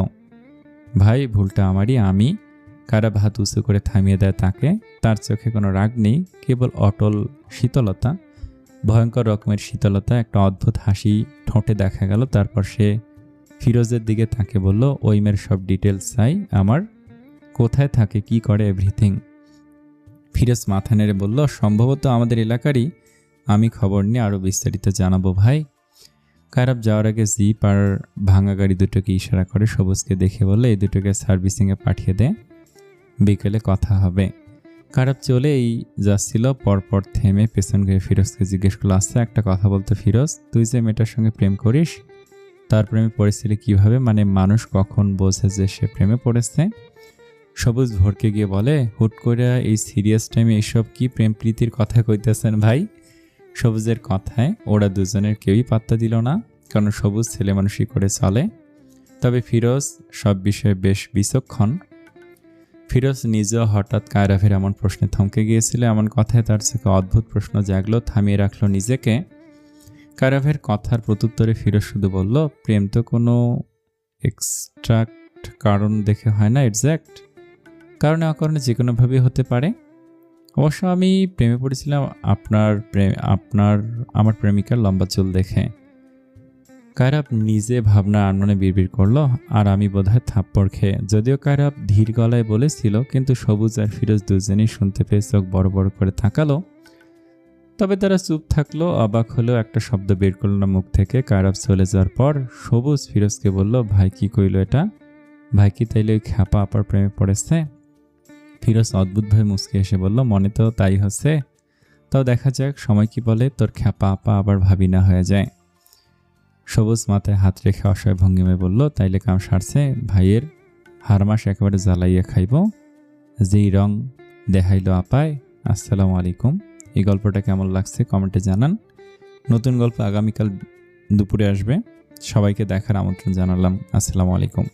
ভাই ভুলটা আমারই, আমি। কায়রাব হাত উঁচু করে থামিয়ে দেয় তাকে। তার চোখে কোনো রাগ নেই, কেবল অটল শীতলতা, ভয়ঙ্কর রকমের শীতলতা। একটা অদ্ভুত হাসি ঠোঁটে দেখা গেল। তারপর সে ফিরোজের দিকে তাকে বলল, ওই মেয়ের সব ডিটেলস চাই আমার, কোথায় থাকে, কি করে, এভরিথিং। ফিরোজ মাথা নেড়ে বলল, সম্ভবত আমাদের এলাকারই, আমি খবর নিয়ে আরও বিস্তারিত জানাবো ভাই। কায়রাব যাওয়ার আগে জিপ আর ভাঙা গাড়ি দুটোকে ইশারা করে সবুজকে দেখে বললে, এই দুটোকে সার্ভিসিংয়ে পাঠিয়ে দে, বিকেলে কথা হবে। কায়রাব চলেই যাচ্ছিল, পরপর থেমে পেছন ঘিরে ফিরোজকে জিজ্ঞেস করলো, আচ্ছা একটা কথা বলতো ফিরোজ, তুই যে মেয়েটার সঙ্গে প্রেম করিস, তার প্রেমে পড়েছিলি কিভাবে? মানে মানুষ কখন বোঝে যে সে প্রেমে পড়েছে? সবুজ ভরকে গিয়ে বলে, হুট করে এই সিরিয়াস টাইমে এইসব কি প্রেম প্রীতির কথা কইতেছেন ভাই? সবুজের কথায় ওরা দুজনের কেউই পাত্তা দিল না, কারণ সবুজ ছেলে মানুষই করে চলে। তবে ফিরোজ সব বিষয়ে বেশ বিচক্ষণ। ফিরোজ নিজেও হঠাৎ কায়রাবের এমন প্রশ্নে থমকে গিয়েছিল। এমন কথায় তার চোখে অদ্ভুত প্রশ্ন জাগলো, থামিয়ে রাখলো নিজেকে। কায়রাবের কথার প্রত্যুত্তরে ফিরোজ শুধু বলল, প্রেম তো কোনো এক্সট্রাক্ট কারণ দেখে হয় না, এক্স্যাক্ট কারণে অকারণে যে কোনোভাবেই হতে পারে। অবশ্য আমি প্রেমে পড়েছিলাম আমার প্রেমিকার লম্বা চুল দেখে। কায়রাব নিজে ভাবনা আনমনে বিড়বিড় করলো, আর আমি বোধহয় থাপ্পড় খেয়ে। যদিও কায়রাব ধীর গলায় বলেছিল, কিন্তু সবুজ আর ফিরোজ দুজনেই শুনতে পেয়ে চোখ বড় বড় করে তাকালো। তবে তারা চুপ থাকলো, অবাক হলেও একটা শব্দ বের করলো না মুখ থেকে। কায়রাব চলে যাওয়ার পর সবুজ ফিরোজকে বলল, ভাই কি কইল এটা? ভাই কি তাইলে ওই খ্যাপা আপার প্রেমে পড়েছে? ফিরোজ অদ্ভুতভাবে মুচকে এসে বলল, মনে তো তাই হচ্ছে, তাও দেখা যাক সময় কি বলে, তোর খ্যাপা আপা আবার ভাবি না হয়ে যায়। সবুজ মাথায় হাত রেখে অসহায় ভঙ্গিমায় বলল, তাইলে কাম সারছে, ভাইয়ের হারমাস একেবারে জ্বালাইয়া খাইব, যেই রং দেখাইল আপায়। আসসালামু আলাইকুম। এই গল্পটা কেমন লাগছে কমেন্টে জানান। নতুন গল্প আগামীকাল দুপুরে আসবে, সবাইকে দেখার আমন্ত্রণ জানালাম। আসসালামু আলাইকুম।